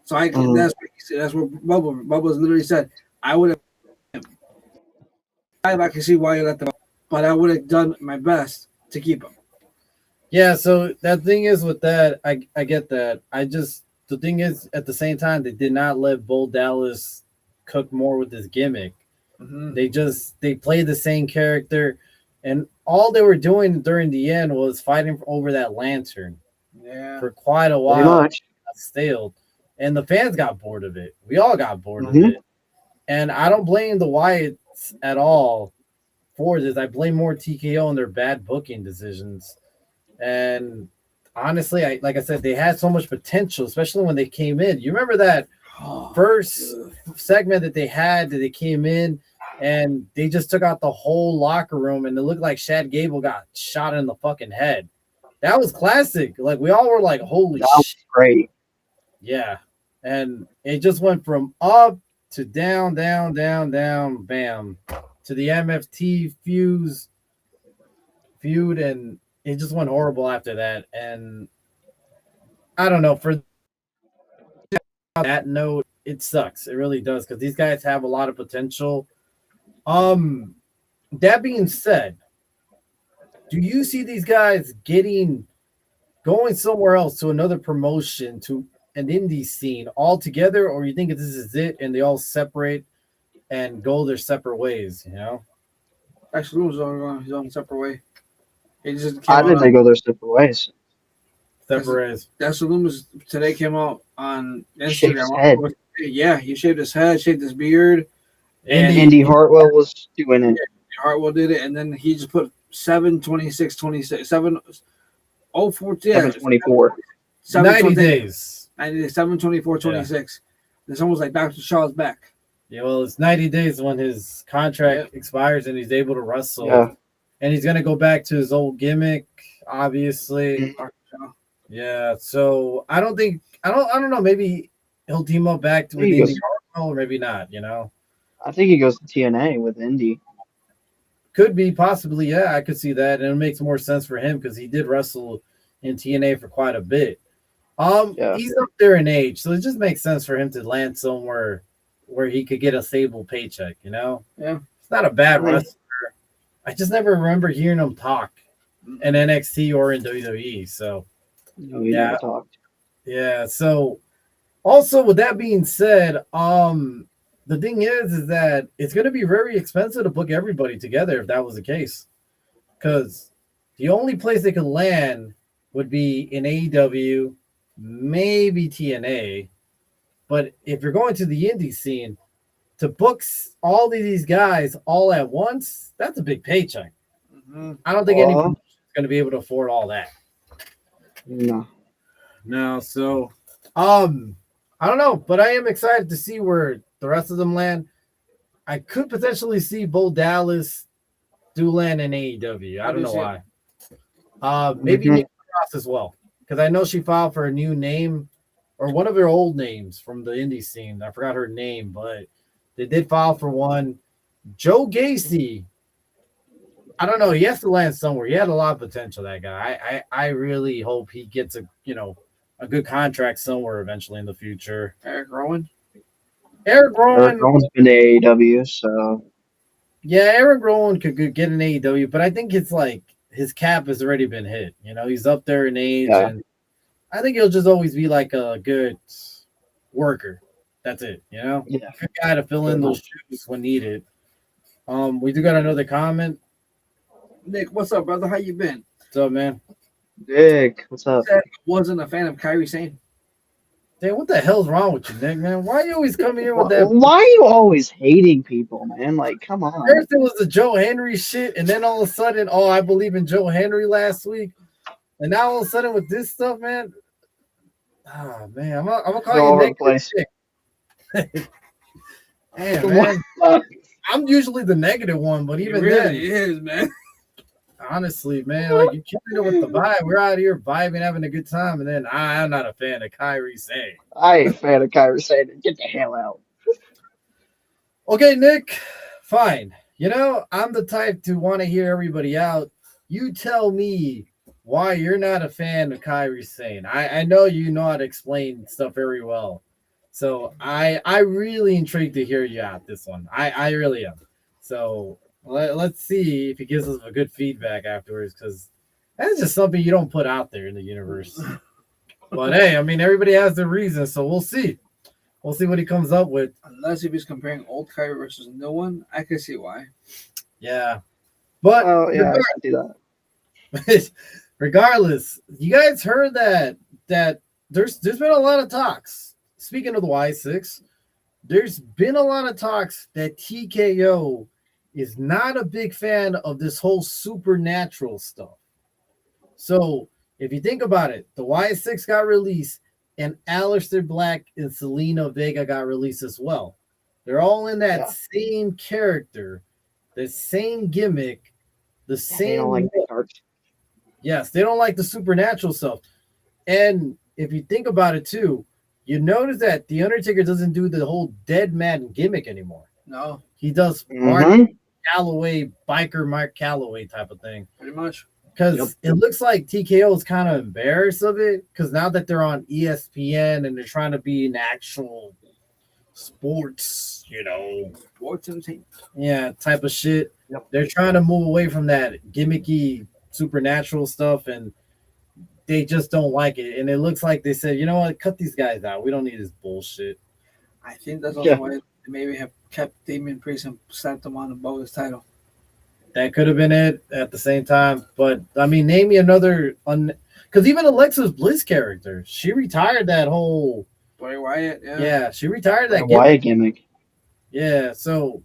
So that's what he said. That's what Bubba's literally said. I would have. I can see why you let them, but I would have done my best to keep him. Yeah. So that thing is with that, I get that. The thing is, at the same time, they did not let Bo Dallas cook more with his gimmick. They played the same character, and all they were doing during the end was fighting over that lantern. Yeah. For quite a while. It got staled. And the fans got bored of it. We all got bored of it. And I don't blame the Wyatts at all for this. I blame more TKO and their bad booking decisions. And honestly, like I said, they had so much potential, especially when they came in. You remember that first segment that they came in and they just took out the whole locker room and it looked like Chad Gable got shot in the fucking head. That was classic. Like, we all were like, holy shit. That was great. Yeah. And it just went from up to down, down, down, down, bam, to the MFT feud, and it just went horrible after that. And I don't know, for that note, it sucks. It really does, because these guys have a lot of potential. That being said, do you see these guys going somewhere else, to another promotion, to an indie scene altogether, or you think this is it and they all separate and go their separate ways? Actually, Loomis is on his own separate way. I think they go their separate ways. Separate ways. That's what Loomis today came out on Instagram. Yeah, he shaved his head, shaved his beard. And Indy Hartwell was doing it. Hartwell did it, and then he just put 7/26/26, 7/04, 7/24. 90 days. 7/24/26. It's almost like Dr. Shaw's back. Yeah, well, it's 90 days when his contract expires and he's able to wrestle. Yeah. And he's going to go back to his old gimmick. obviously. Mhm. Yeah, so I don't know. Maybe he'll team up back I think with he Indy goes. Hartwell, or maybe not. You know, I think he goes to TNA with Indy. could be possibly. Yeah, I could see that, and it makes more sense for him because he did wrestle in TNA for quite a bit. Yeah. He's up there in age, so it just makes sense for him to land somewhere where he could get a stable paycheck. You know, Yeah. it's not a bad I mean, wrestler. I just never remember hearing him talk in NXT or in WWE. So no, he never yeah, talked. yeah. So also with that being said, the thing is that it's going to be very expensive to book everybody together if that was the case, because the only place they could land would be in AEW, maybe TNA. But if you're going to the indie scene to book all of these guys all at once, that's a big paycheck. Mm-hmm. I don't think any Well, promotion is going to be able to afford all that. no. No, so I don't know, but I am excited to see where the rest of them land. I could potentially see Bo Dallas do land in AEW. I don't know why. Maybe Mhm. Nikki Cross as well, because I know she filed for a new name or one of her old names from the indie scene. I forgot her name, but they did file for one. Joe Gacy, I don't know. He has to land somewhere. He had a lot of potential. That guy. I really hope he gets a good contract somewhere eventually in the future. Eric Rowan. Eric Eric Rowan, Rowan's been to AEW, so yeah, Eric Rowan could get an AEW, but I think it's like his cap has already been hit. You know, he's up there in age, yeah, and I think he'll just always be like a good worker. That's it. You know, yeah, good guy to fill fair in those enough. shoes when needed. We do got another comment. Nick, what's up, brother? How you been? What's up, man? Dick, what's up? Said I wasn't a fan of Kyrie Sane. Damn, what the hell's wrong with you, Nick, man? Why are you always coming here with that? Why are you always hating people, man? Like, come on. First it was the Joe Henry shit, and then all of a sudden, oh, I believe in Joe Henry last week, and now all of a sudden with this stuff, man. Ah, man, I'm gonna call You're you all over the negative place. Nick. Damn, man. I'm usually the negative one, but He even really then, is, man. honestly, man, like you can't do it with the vibe. We're out here vibing, having a good time, and then I'm not a fan of Kyrie saying. I ain't a fan of Kyrie Sane. Get the hell out. Okay, Nick, fine. You know, I'm the type to want to hear everybody out. You tell me why you're not a fan of Kyrie Sane. I know you know how to explain stuff very well. So I really intrigued to hear you out this one. I really am. So let's see if he gives us a good feedback afterwards, because that's just something you don't put out there in the universe. But hey, I mean, everybody has their reasons, so we'll see. We'll see what he comes up with. Unless if he's comparing old Kyrie versus a new one, I can see why. Yeah. But Oh, yeah, I can see that. regardless, you guys heard that there's been a lot of talks. Speaking of the Y6, there's been a lot of talks that TKO is not a big fan of this whole supernatural stuff. So if you think about it, the Y6 got released, and Aleister Black and Selena Vega got released as well. They're all in that same character, the same gimmick, the They same. don't like the dark. Yes, they don't like the supernatural stuff. And if you think about it too, you notice that The Undertaker doesn't do the whole dead man gimmick anymore. No, He does Mark Calloway, biker Mark Calloway type of thing. pretty much. Because it looks like TKO is kind of embarrassed of it, because now that they're on ESPN and they're trying to be an actual sports, Sports entertainment. yeah, type of shit. Yep. They're trying to move away from that gimmicky supernatural stuff, and they just don't like it. And it looks like they said, you know what, cut these guys out. We don't need this bullshit. I think that's also why they maybe have kept Damian Priest and slapped him on the bogus title. That could have been it at the same time. But, I mean, name me another because even Alexa's Bliss character, she retired that whole Bray Wyatt, yeah, she retired that Wyatt gimmick. Yeah, so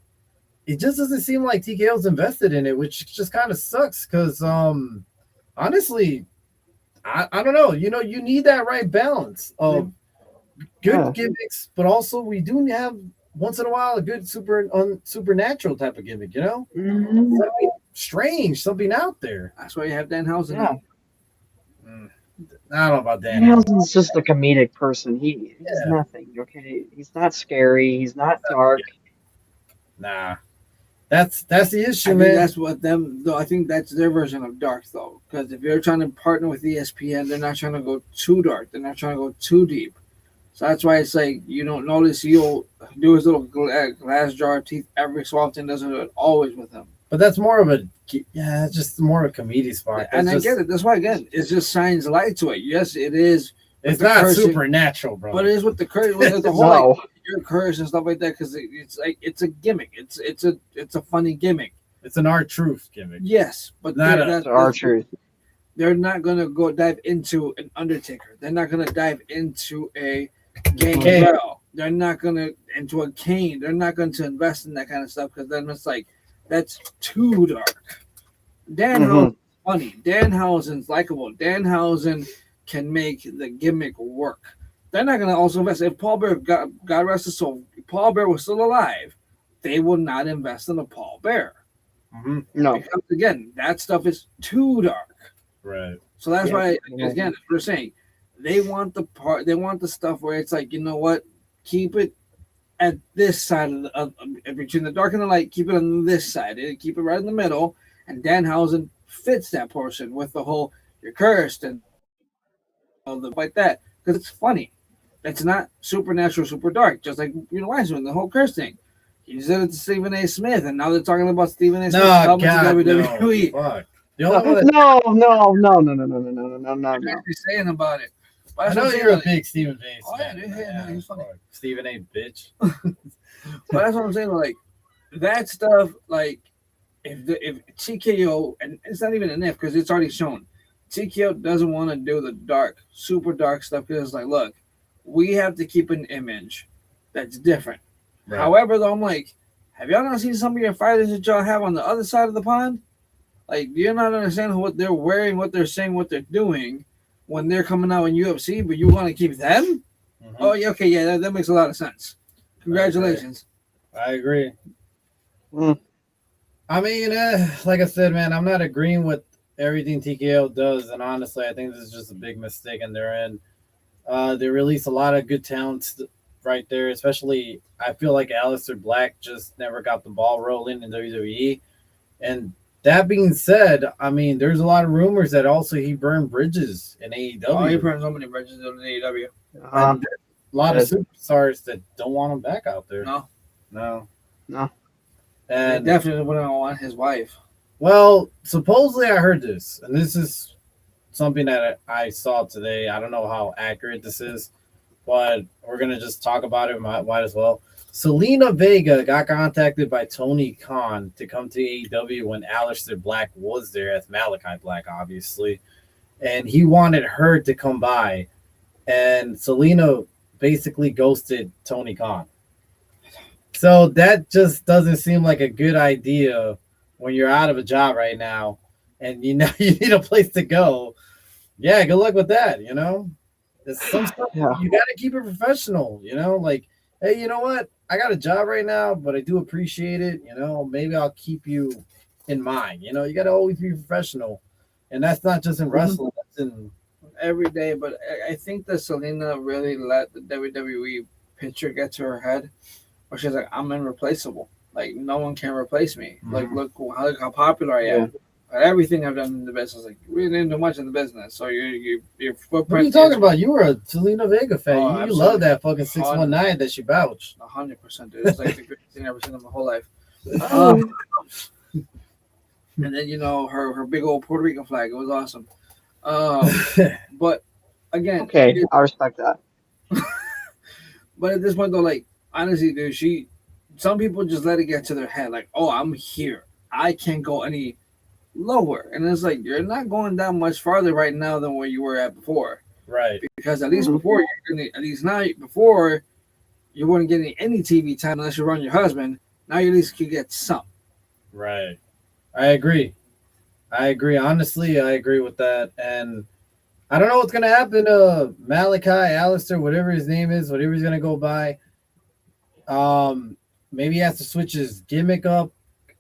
it just doesn't seem like TKO's invested in it, which just kind of sucks because honestly, I don't know. You need that right balance of good gimmicks, but also we do have once in a while a good supernatural type of gimmick, Mm-hmm. Something strange, something out there. That's why you have Danhausen. Yeah. I don't know about Danhausen's just a comedic person. He's Yeah. nothing. Okay, he's not scary. He's not dark. Nah, that's the issue, I think man. that's what them though. I think that's their version of dark though, because if you're trying to partner with ESPN, they're not trying to go too dark. They're not trying to go too deep. So that's why it's like you don't notice he'll do his little glass jar of teeth every so often. Doesn't do it always with him. But that's more of a it's just more of a comedic spark. And I get it. That's why again, it just shines light to it. Yes, it is. It's not cursing, supernatural, bro. But it is with the curse, with the whole No. like, your curse and stuff like that. Because it's like it's a gimmick. It's a funny gimmick. It's an R-Truth gimmick. Yes, but It's R-Truth. They're not gonna go dive into an Undertaker. They're not gonna dive into a Gangrel. They're not gonna into a Kane. They're not going to invest in that kind of stuff because then it's like that's too dark. Danhausen's funny. Danhausen's likable. Danhausen can make the gimmick work. They're not gonna also invest. If Paul Bear, God rest his soul, if Paul Bear was still alive, they would not invest in a Paul Bear. No. Because again, that stuff is too dark. Right. So that's why, again, we're saying they want the stuff where it's like, you know what, keep it at this side of between the dark and the light, keep it on this side, and keep it right in the middle. And Danhausen fits that portion with the whole you're cursed and all the like that because it's funny. It's not supernatural, super dark, just like Weissman, the whole curse thing. He said it to Stephen A. Smith, and now they're talking about Stephen A. Smith coming to WWE. No, fuck. No. He's saying about it. I know you're a big Stephen A. Oh, yeah, he's funny. Stephen A. bitch. But that's what I'm saying. Like that stuff. Like if TKO, and it's not even an if because it's already shown. TKO doesn't want to do the dark, super dark stuff because it's like, look, we have to keep an image that's different. Right. However, though, I'm like, have y'all not seen some of your fighters that y'all have on the other side of the pond? Like, do you not understand what they're wearing, what they're saying, what they're doing when they're coming out in UFC, but you want to keep them? Mm-hmm. Oh, yeah, okay, yeah, that makes a lot of sense. Congratulations. I agree. I mean, like I said, man, I'm not agreeing with everything TKO does, and honestly, I think this is just a big mistake in their end. They release a lot of good talents right there, especially I feel like Aleister Black just never got the ball rolling in WWE. And that being said, I mean, there's a lot of rumors that also he burned bridges in AEW. Oh, he burned so many bridges in AEW. A lot of superstars that don't want him back out there. No. And they definitely wouldn't want his wife. Well, supposedly I heard this, and this is something that I saw today. I don't know how accurate this is, but we're going to just talk about it. Might as well. Selena Vega got contacted by Tony Khan to come to AEW when Aleister Black was there as Malachi Black, obviously. And he wanted her to come by. And Selena basically ghosted Tony Khan. So that just doesn't seem like a good idea when you're out of a job right now and you know you need a place to go. Yeah, good luck with that, you know? There's some stuff you got to keep it professional, you know? Like, hey, you know what? I got a job right now, but I do appreciate it. You know, maybe I'll keep you in mind. You know, you got to always be professional. And that's not just in wrestling. That's in every day. But I think that Selena really let the WWE picture get to her head. Where she's like, I'm irreplaceable. Like, no one can replace me. Mm-hmm. Like, look how popular I am. Everything I've done in the business, like we didn't do much in the business, so your footprint. What are you talking about? You were a Selena Vega fan. You love that fucking 619 that she vouched. 100%, dude. It's like the greatest thing I've ever seen in my whole life. And then her big old Puerto Rican flag. It was awesome. But again, okay, I respect that. But at this point, though, like honestly, dude, some people just let it get to their head, like, oh, I'm here. I can't go any lower, and it's like you're not going that much farther right now than where you were at before, right? Because at least before before you weren't getting any TV time unless you run your husband. Now you at least could get some. Right. I agree. Honestly, I agree with that, and I don't know what's gonna happen to Malachi, Aleister, whatever his name is, whatever he's gonna go by. Maybe he has to switch his gimmick up.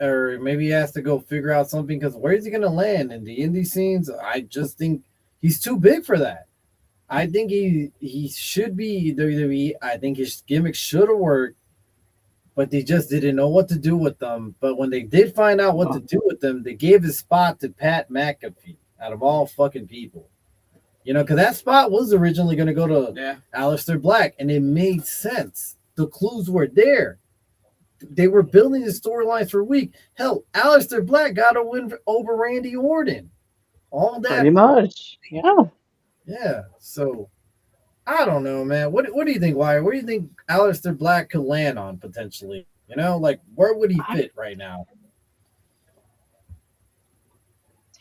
Or maybe he has to go figure out something because where is he going to land in the indie scenes? I just think He's too big for that. I think he should be WWE. I think his gimmick should have worked, but they just didn't know what to do with them. But when they did find out what to do with them, they gave his spot to Pat McAfee out of all fucking people. You know, because that spot was originally going to go to Aleister Black, and it made sense. The clues were there. They were building the storylines for a week. Hell, Aleister Black got a win over Randy Orton. All that. Pretty much. Yeah. Yeah. So, I don't know, man. What do you think, Wyatt? Where do you think Aleister Black could land on potentially? You know, like where would he fit right now?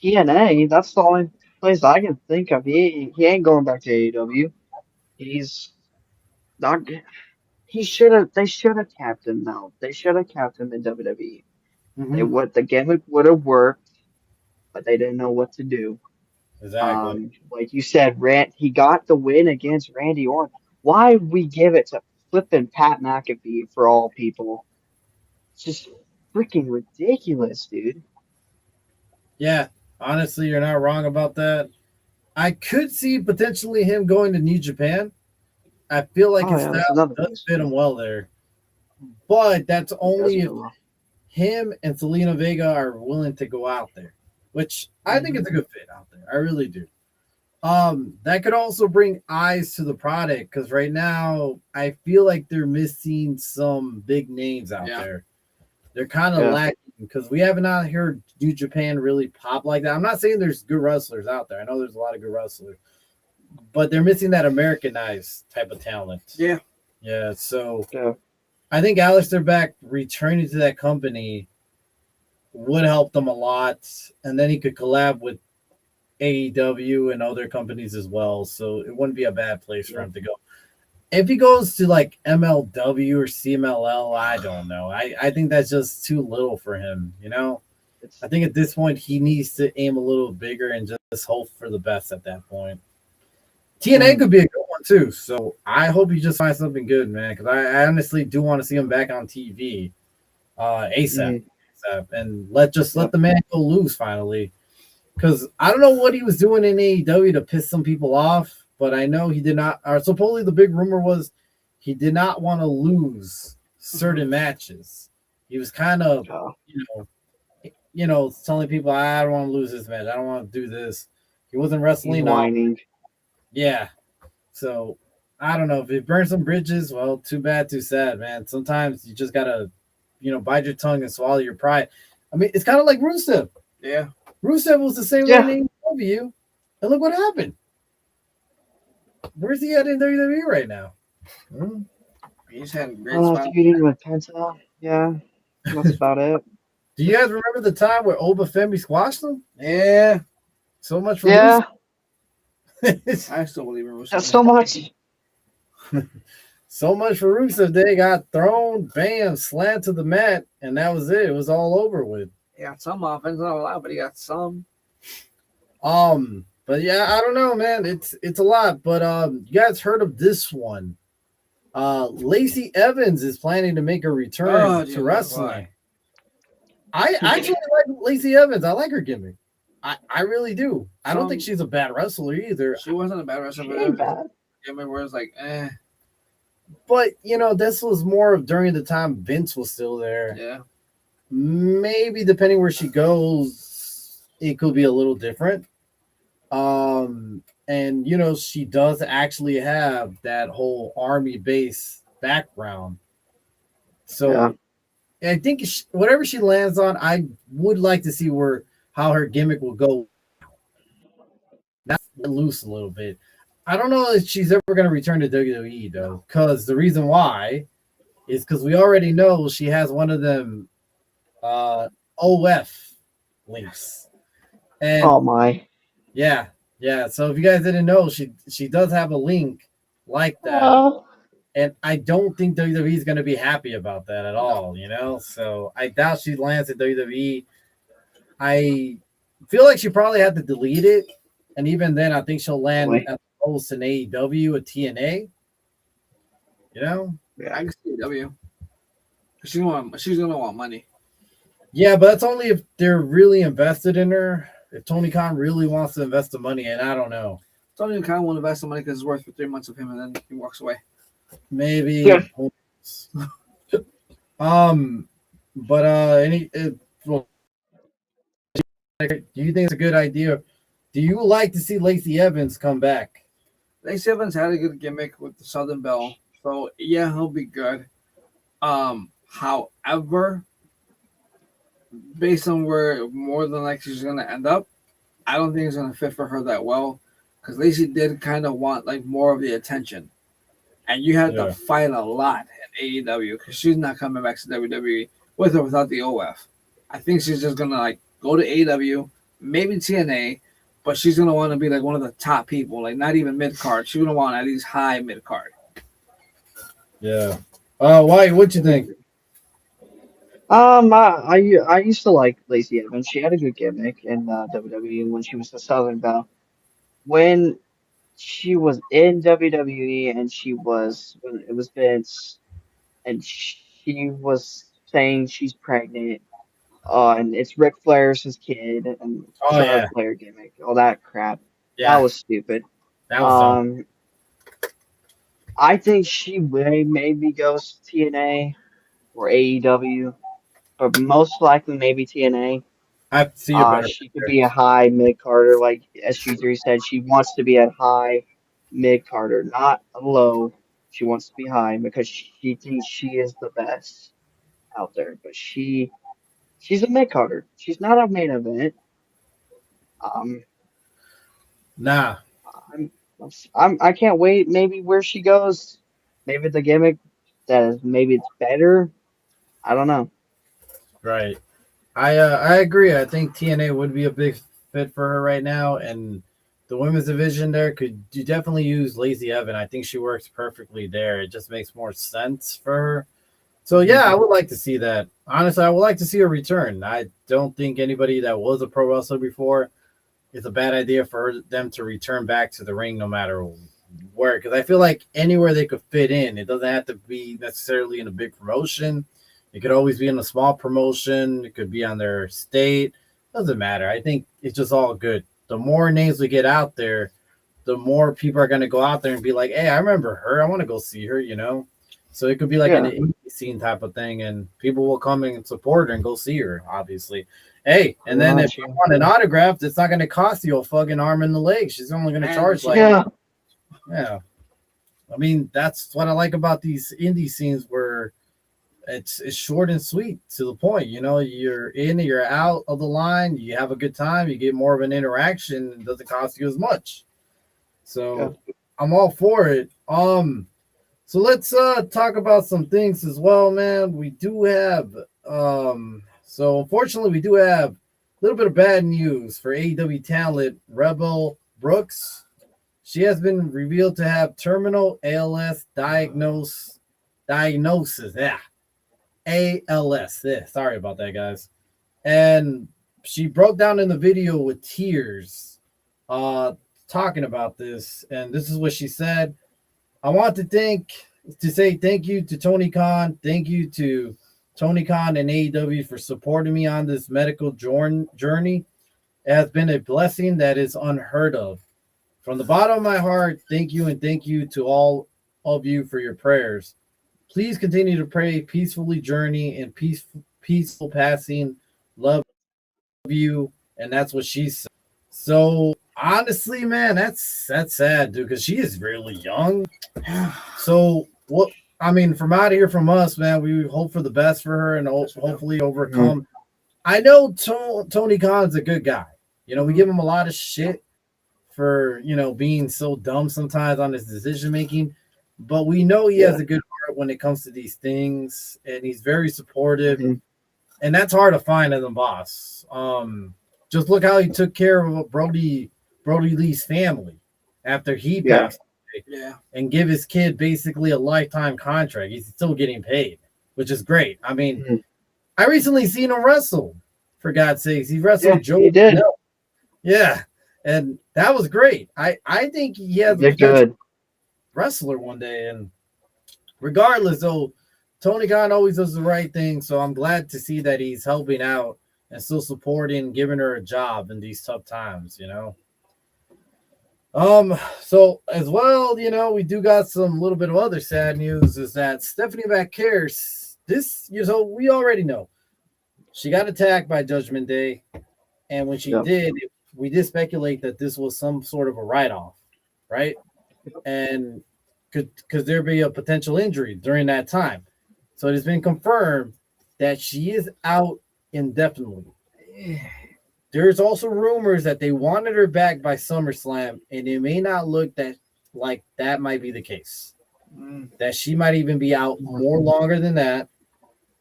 TNA, that's the only place I can think of. He ain't going back to AEW. He's not. He should have. They should have kept him though. They should have kept him in WWE. The gimmick would have worked, but they didn't know what to do. Exactly. Like you said, he got the win against Randy Orton. Why we give it to flipping Pat McAfee for all people? It's just freaking ridiculous, dude. Yeah, honestly, you're not wrong about that. I could see potentially him going to New Japan. I feel like his style does fit him well there. But that's only if him and Selena Vega are willing to go out there, which I think it's a good fit out there. I really do. That could also bring eyes to the product because right now I feel like they're missing some big names out there. They're kind of lacking because we have not heard New Japan really pop like that. I'm not saying there's good wrestlers out there. I know there's a lot of good wrestlers, but they're missing that Americanized type of talent. Yeah. Yeah. So I think Aleister Black returning to that company would help them a lot. And then he could collab with AEW and other companies as well. So it wouldn't be a bad place for him to go. If he goes to like MLW or CMLL, I don't know. I think that's just too little for him, you know? I think at this point he needs to aim a little bigger and just hope for the best at that point. TNA could be a good one too. So I hope he just finds something good, man, because I honestly do want to see him back on TV ASAP. And let the man go loose finally. Because I don't know what he was doing in AEW to piss some people off. But I know he did not, or supposedly the big rumor was he did not want to lose certain matches. He was kind of, telling people, I don't want to lose this match. I don't want to do this. He wasn't wrestling. Whining. Yeah. So I don't know if it burns some bridges. Well, too bad, too sad, man. Sometimes you just gotta, bite your tongue and swallow your pride. I mean, it's kind of like Rusev. Yeah. Rusev was the same way in AEW, and look what happened. Where's he at in WWE right now? He's had great feuding with Penta. Yeah, that's about it. Do you guys remember the time where Obafemi squashed him? Yeah. So much for Rusev. I still believe in Rusev. That's so much. So much for Rusev. They got thrown, bam, slammed to the mat, and that was it. It was all over with. He got some offense, not a lot, but he got some. But yeah, I don't know, man. It's a lot. But you guys heard of this one? Lacey Evans is planning to make a return to wrestling. I actually like Lacey Evans. I like her gimmick. I really do. I don't think she's a bad wrestler either. She wasn't a bad wrestler. She ain't bad. Gimmick where it's like, eh. But this was more of during the time Vince was still there. Yeah. Maybe depending where she goes, it could be a little different. And she does actually have that whole army base background. So I think whatever she lands on, I would like to see how her gimmick will go. Not loose a little bit. I don't know if she's ever going to return to WWE though, because the reason why is because we already know she has one of them OF links. And oh my. Yeah. So if you guys didn't know, she does have a link like that. And I don't think WWE is going to be happy about that at all, So I doubt she lands at WWE. I feel like she probably had to delete it. And even then, I think she'll land at post in AEW or TNA. Yeah, I can see AEW. She's gonna want money. Yeah, but that's only if they're really invested in her. if Tony Khan really wants to invest the money, and I don't know, Tony Khan will invest the money because it's worth for 3 months of him, and then he walks away. maybe. Yeah. But well, do you think it's a good idea? Do you like to see Lacey Evans come back? Lacey Evans had a good gimmick with the Southern Belle, so yeah, he'll be good. However, based on where more than likely she's gonna end up, I don't think it's gonna fit for her that well. Because Lacey did kind of want like more of the attention, and you had to fight a lot in AEW because she's not coming back to WWE with or without the OF. I think she's just gonna like go to AEW, maybe TNA, but she's gonna want to be like one of the top people, like not even mid card. She's gonna want at least high mid card. Yeah. Why? What you think? I used to like Lacey Evans. She had a good gimmick in WWE when she was the Southern Belle. When she was in WWE and when it was Vince and she was saying she's pregnant, and it's Ric Flair's his kid and Oh Charlotte yeah, Flair gimmick, all that crap. That yeah, was stupid. that was dumb. I think she maybe goes to TNA or AEW, but most likely maybe TNA. I see it better. She could be a high mid carder, like SG3 said. She wants to be a high mid carder, not a low. She wants to be high because she thinks she is the best out there. But she's a mid carder. She's not a main event. Um, Nah, I can't wait. Maybe where she goes, maybe the gimmick maybe it's better. I don't know. right. I agree. I think TNA would be a big fit for her right now, and the women's division there could you definitely use Lacey Evan. I think she works perfectly there. It just makes more sense for her. So yeah, I would like to see that. Honestly, I would like to see her return. I don't think anybody that was a pro wrestler before, it's a bad idea for them to return back to the ring no matter where. Because I feel like anywhere they could fit in, it doesn't have to be necessarily in a big promotion. It could always be in a small promotion. It could be on their state. Doesn't matter. I think it's just all good. The more names we get out there, the more people are going to go out there and be like, hey, I remember her. I want to go see her, you know? So it could be like an indie scene type of thing, and people will come and support her and go see her, obviously. Hey, and then if you want an autograph, it's not going to cost you a fucking arm and a leg. She's only going to charge yeah. I mean, that's what I like about these indie scenes where it's short and sweet to the point. You know, you're in, you're out of the line, you have a good time, you get more of an interaction, and it doesn't cost you as much. So I'm all for it. So let's talk about some things as well, man. We do have so unfortunately we do have a little bit of bad news for AEW talent Rebel Brooks. She has been revealed to have terminal ALS diagnosis. Yeah. ALS. Yeah, sorry about that, guys. And she broke down in the video with tears talking about this. And this is what she said. I want to say thank you to Tony Khan. Thank you to Tony Khan and AEW for supporting me on this medical journey. It has been a blessing that is unheard of. From the bottom of my heart, thank you, and thank you to all of you for your prayers. Please continue to pray peacefully journey and peaceful passing. Love you. And that's what she said. So honestly, man, that's sad, dude, because she is really young. So what I mean, from out here from us, man, we hope for the best for her and hopefully overcome. I know Tony Khan's a good guy. You know, we give him a lot of shit for, you know, being so dumb sometimes on his decision making, but we know he has a good heart when it comes to these things, and he's very supportive, and that's hard to find as a boss. Just look how he took care of Brody Lee's family after he passed away, and give his kid basically a lifetime contract. He's still getting paid, which is great. I mean, I recently seen him wrestle. For God's sakes, he wrestled Joe. He did. Yeah, and that was great. I think he has a good wrestler one day. And regardless, though, Tony Khan always does the right thing. So I'm glad to see that he's helping out and still supporting, giving her a job in these tough times, So as well, we do got some little bit of other sad news is that Stephanie McCare, we already know she got attacked by Judgment Day, and when she did, we did speculate that this was some sort of a write-off, right? And could there be a potential injury during that time? So it has been confirmed that she is out indefinitely. There's also rumors that they wanted her back by SummerSlam, and it may not look like that might be the case. That she might even be out more longer than that.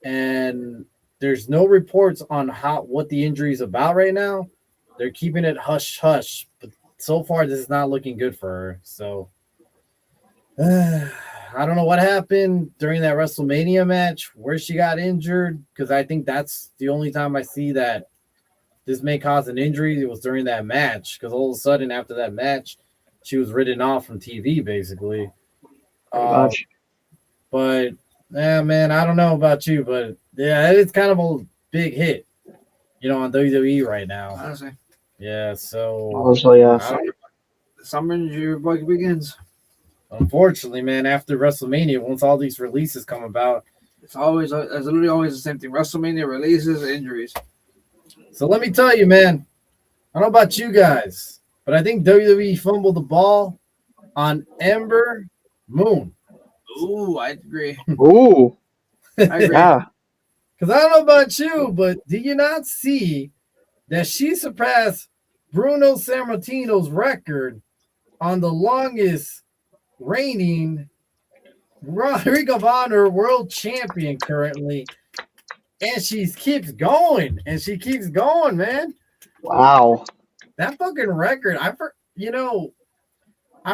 And there's no reports on what the injury is about right now. They're keeping it hush hush, but so far this is not looking good for her. So I don't know what happened during that WrestleMania match where she got injured, because I think that's the only time I see that this may cause an injury. It was during that match, because all of a sudden after that match, she was written off from TV basically. But yeah, man, I don't know about you, but yeah, it's kind of a big hit, on WWE right now. Honestly. Yeah, so honestly, yeah. The summer injury bug begins. Unfortunately, man, after WrestleMania, once all these releases come about, it's literally always the same thing. WrestleMania releases, injuries. So let me tell you, man, I don't know about you guys, but I think WWE fumbled the ball on Ember Moon. Ooh, I agree. Ooh. I agree. Yeah. Because I don't know about you, but do you not see that she surpassed Bruno Sammartino's record on the longest reigning Ring of Honor world champion currently? And she keeps going, man. Wow. That fucking record, I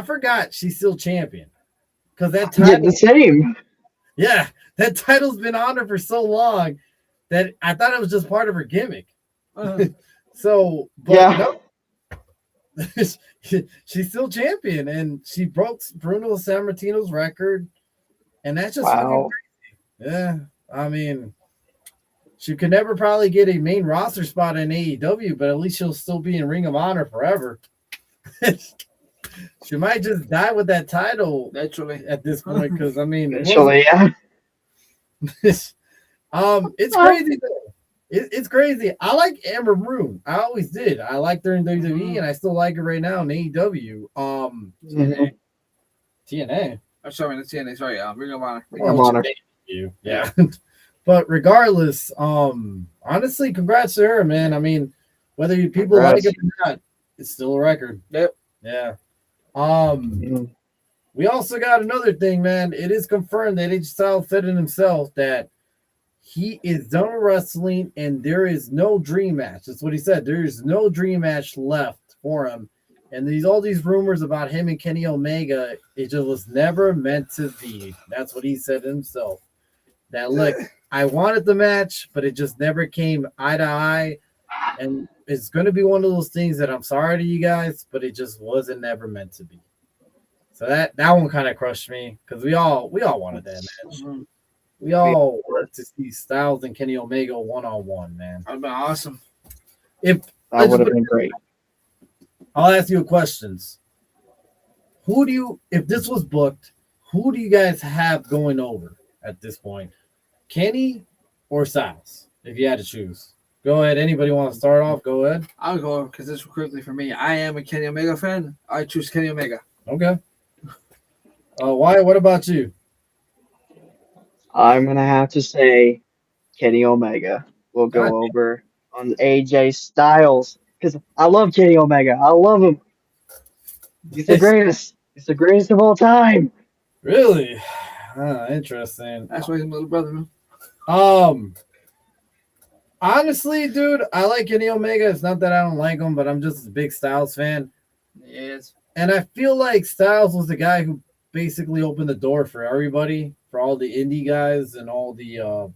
forgot she's still champion. Because that title, yeah, the same. Yeah, that title's been on her for so long that I thought it was just part of her gimmick. So, but no, she's still champion, and she broke Bruno Sammartino's record, and that's just fucking crazy. Yeah, I mean, she could never probably get a main roster spot in AEW, but at least she'll still be in Ring of Honor forever. She might just die with that title naturally at this point, because I mean, naturally, yeah. It's crazy though. It's crazy. I like Amber Moon. I always did. I liked her in WWE, and I still like her right now in AEW. TNA. I'm sorry, the TNA. Sorry, Ring of Honor. Ring of Honor. Yeah. But regardless, honestly, congrats to her, man. I mean, whether people like it or not, it's still a record. Yep. Yeah. We also got another thing, man. It is confirmed that AJ Styles said it himself that he is done with wrestling and there is no dream match. That's what he said. There is no dream match left for him. And all these rumors about him and Kenny Omega, it just was never meant to be. That's what he said himself. That look, I wanted the match, but it just never came eye to eye. And it's going to be one of those things that I'm sorry to you guys, but it just wasn't never meant to be. So that one kind of crushed me, because we all wanted that match. We all wanted to see Styles and Kenny Omega 1-on-1, man. That'd been awesome. That would have been great. I'll ask you questions. If this was booked, who do you guys have going over at this point? Kenny or Styles, if you had to choose? Go ahead. Anybody want to start off? Go ahead. I'll go, because this is quickly for me. I am a Kenny Omega fan. I choose Kenny Omega. Okay. Wyatt, what about you? I'm going to have to say Kenny Omega will go over on AJ Styles, because I love Kenny Omega. I love him. He's the greatest. He's the greatest of all time. Really? Interesting. That's why he's my little brother, man. Honestly, dude, I like Kenny Omega. It's not that I don't like him, but I'm just a big Styles fan. Yes. And I feel like Styles was the guy who basically opened the door for everybody, for all the indie guys and all the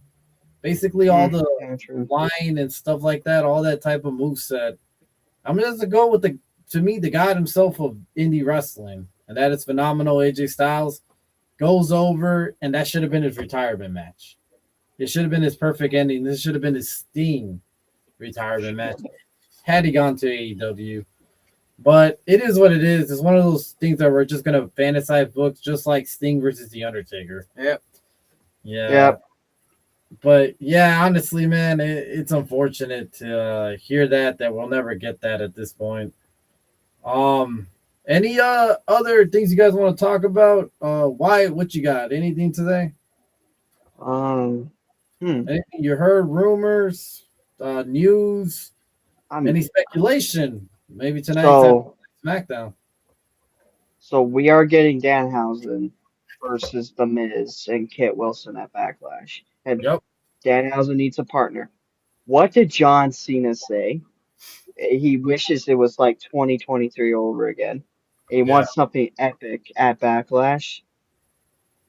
basically all the line and stuff like that, all that type of moveset. I'm just gonna go with the god himself of indie wrestling, and that is phenomenal. AJ Styles goes over, and that should have been his retirement match. It should have been his perfect ending. This should have been his sting retirement match had he gone to AEW. But it is what it is. It's one of those things that we're just gonna fantasize books, just like Sting versus The Undertaker. Yep. Yeah. Yep. But yeah, honestly, man, it's unfortunate to hear that we'll never get that at this point. Any other things you guys want to talk about? Wyatt, what you got? Anything today? Hmm. Anything you heard? Rumors, news, any I'm speculation? Maybe tonight's so SmackDown. so we are getting Danhausen versus The Miz and Kit Wilson at Backlash, and Yep. Danhausen needs a partner. What did John Cena say? He wishes it was like 2023 over again. He Yeah. wants something epic at Backlash.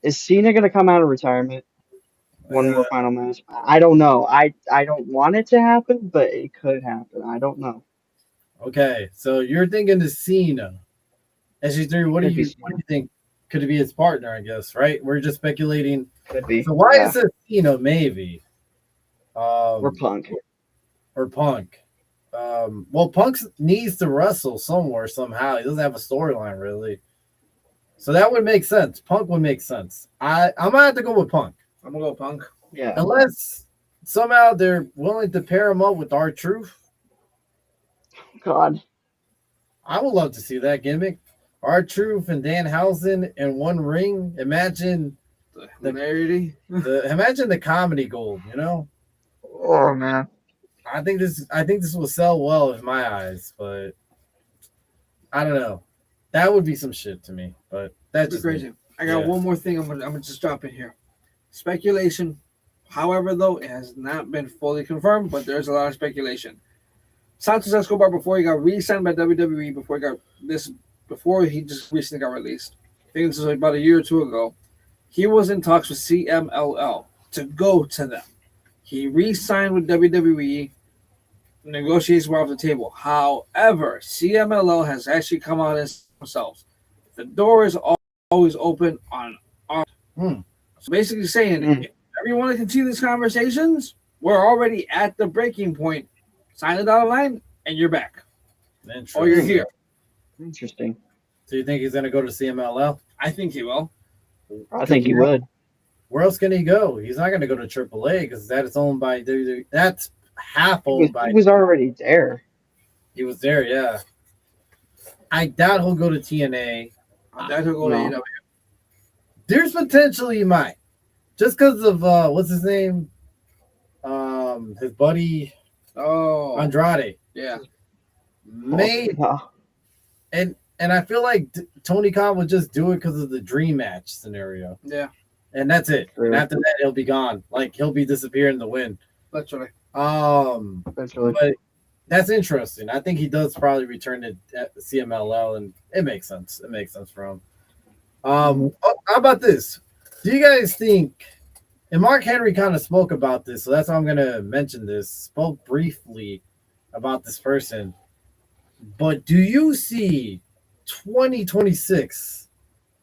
Is Cena gonna come out of retirement? One more final match. I don't know. I don't want it to happen, but it could happen. I don't know. Okay, so you're thinking to Cena. SG3, what do Could be you think? Could it be his partner? I guess, right? We're just speculating. Could be. So why Yeah. is it Cena? Maybe. Or Punk. Or Punk. Well, Punk needs to wrestle somewhere somehow. He doesn't have a storyline really, so that would make sense. Punk would make sense. I'm gonna have to go with Punk, I'm gonna go Punk. Yeah. unless somehow they're willing to pair him up with R-Truth. God. I would love to see that gimmick. R-Truth and Danhausen in one ring. Imagine The hilarity. imagine the comedy gold. You know, Oh man. I think this will sell well in my eyes, but I don't know. That would be some shit to me, but that's That's just crazy. I got Yeah. one more thing. I'm gonna just drop in here. Speculation. However, though, it has not been fully confirmed, but there's a lot of speculation. Santos Escobar, before he got re-signed by WWE, before he just recently got released, I think this was about a year or two ago, he was in talks with CMLL to go to them. He re-signed with WWE. Negotiations were off the table. However, CMLL has actually come out and said themselves, the door is always open on our. So basically saying, if everyone to continue these conversations, we're already at the breaking point. Sign the dotted line, and you're back. Or you're here. Interesting. So you think he's gonna go to CMLL? I think he will. I think he would. Where else can he go? He's not gonna go to AAA because that is owned by WWE. That's half owned by. He was already there. He was there, yeah. I doubt he'll go to TNA. I doubt he'll go to AEW. There's potential he might, just because of what's his name, his buddy Oh, Andrade. yeah. May Oh, and I feel like Tony Khan would just do it because of the dream match scenario, Yeah, and that's it. True. And after that, he'll be gone. Like he'll be disappearing in the wind. literally. eventually. But that's interesting. I think he does probably return to CMLL, and it makes sense. It makes sense for him. How about this? Do you guys think? And Mark Henry kind of spoke about this, so that's why I'm going to mention this. Spoke briefly about this person, but do you see 2026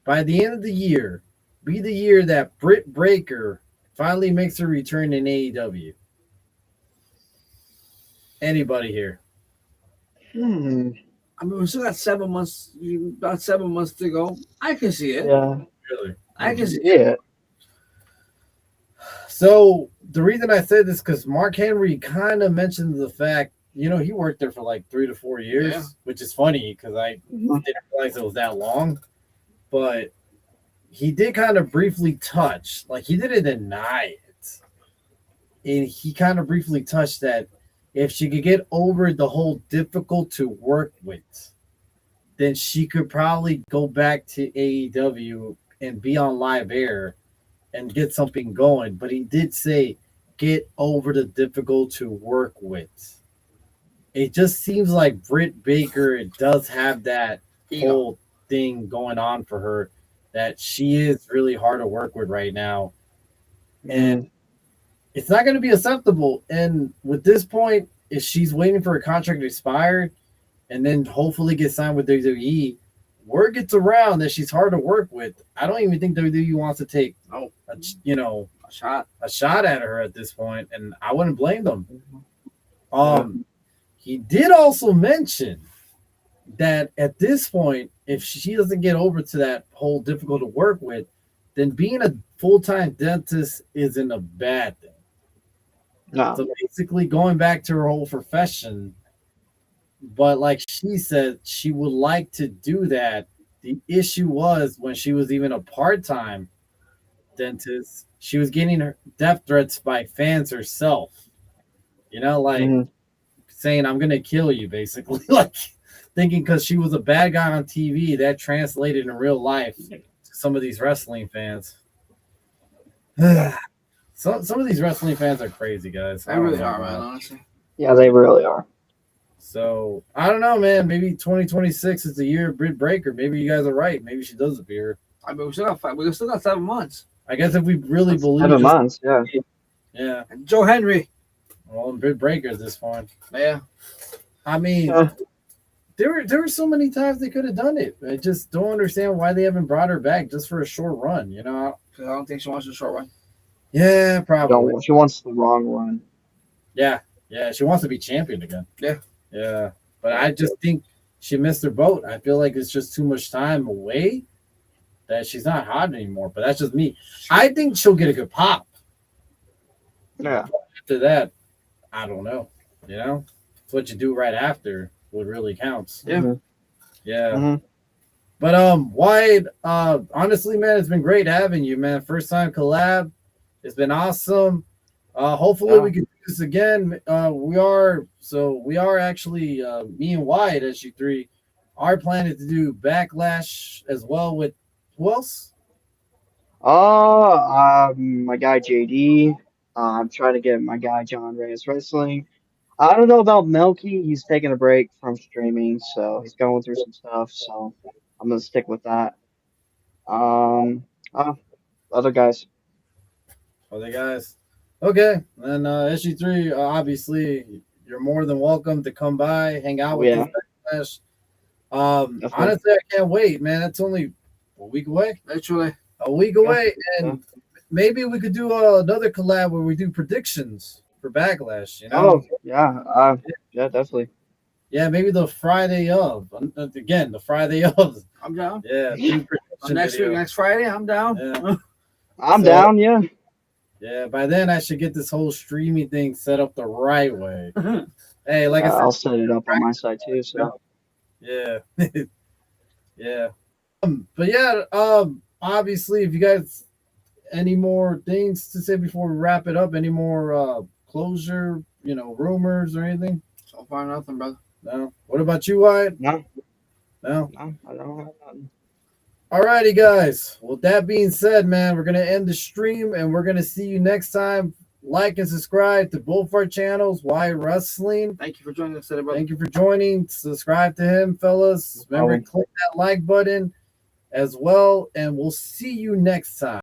by the end of the year be the year that Britt Baker finally makes her return in AEW? Anybody here? I mean, we still got 7 months. About 7 months to go. I can see it. Yeah. Really? I can see it. Yeah. So the reason I said this because Mark Henry kind of mentioned the fact, he worked there for like 3 to 4 years, Yeah. which is funny because I didn't realize it was that long. But he did kind of briefly touch, like he didn't deny it. And he kind of briefly touched that if she could get over the whole difficult to work with, then she could probably go back to AEW and be on live air and get something going. But he did say, get over the difficult to work with. It just seems like Britt Baker does have that whole thing going on for her, that she is really hard to work with right now. And it's not going to be acceptable. And with this point, if she's waiting for a contract to expire and then hopefully get signed with WWE, word gets around that she's hard to work with. I don't even think WWE wants to take a shot at her at this point, and I wouldn't blame them. He did also mention that at this point, if she doesn't get over to that whole difficult to work with, then being a full-time dentist isn't a bad thing. No. So basically going back to her whole profession, but like she said, she would like to do that. The issue was when she was even a part-time dentist, she was getting her death threats by fans herself. You know, like saying, I'm going to kill you, basically. Like thinking because she was a bad guy on TV, that translated in real life to some of these wrestling fans. Some of these wrestling fans are crazy, guys. They really are, man, honestly. Yeah, they really are. So, I don't know, man. Maybe 2026 is the year of Britt Baker. Maybe you guys are right. Maybe she does appear. I mean, we still got 7 months. I guess if we really believe 7 months, yeah. Yeah. And Joe Henry. Well, Britt Baker is this fine. Yeah. I mean, there were so many times they could have done it. I just don't understand why they haven't brought her back just for a short run, you know? Because I don't think she wants a short run. Yeah, probably. She wants the wrong one. Yeah, she wants to be champion again. Yeah. But I just think she missed her boat. I feel like it's just too much time away that she's not hot anymore. But that's just me. I think she'll get a good pop. Yeah. After that, I don't know. You know, it's what you do right after what really counts. Yeah. Yeah. But Wyatt, honestly, man, it's been great having you, man. First time collab. It's been awesome. Hopefully we can do this again. We are actually me and Wyatt, SG3, are planning to do Backlash as well with who else? My guy JD. I'm trying to get my guy John Reyes Wrestling. I don't know about Melky. He's taking a break from streaming, so he's going through some stuff. So I'm gonna stick with that. Other guys. Other guys. Okay. And SG3, obviously, you're more than welcome to come by, hang out with this Backlash. Honestly, I can't wait, man. It's only a week away. Literally. A week away. And maybe we could do another collab where we do predictions for Backlash, you know? Oh, yeah. Yeah, definitely. Yeah, maybe the Friday of. Again, the Friday of. I'm down. Yeah. Next Friday, I'm down. Yeah. I'm down, yeah. Yeah, by then I should get this whole streaming thing set up the right way. Hey, like I said, I'll set it up on my side too. So yeah, yeah. But yeah, obviously, if you guys any more things to say before we wrap it up, any more closure, rumors or anything? So far, nothing, brother. No. What about you, Wyatt? No, I don't have nothing. Alrighty, guys. Well, that being said, man, we're going to end the stream and we're going to see you next time. Like and subscribe to both our channels, Wyatt Wrestling. Thank you for joining us today, brother. Thank you for joining. Subscribe to him, fellas. Remember, click that like button as well, and we'll see you next time.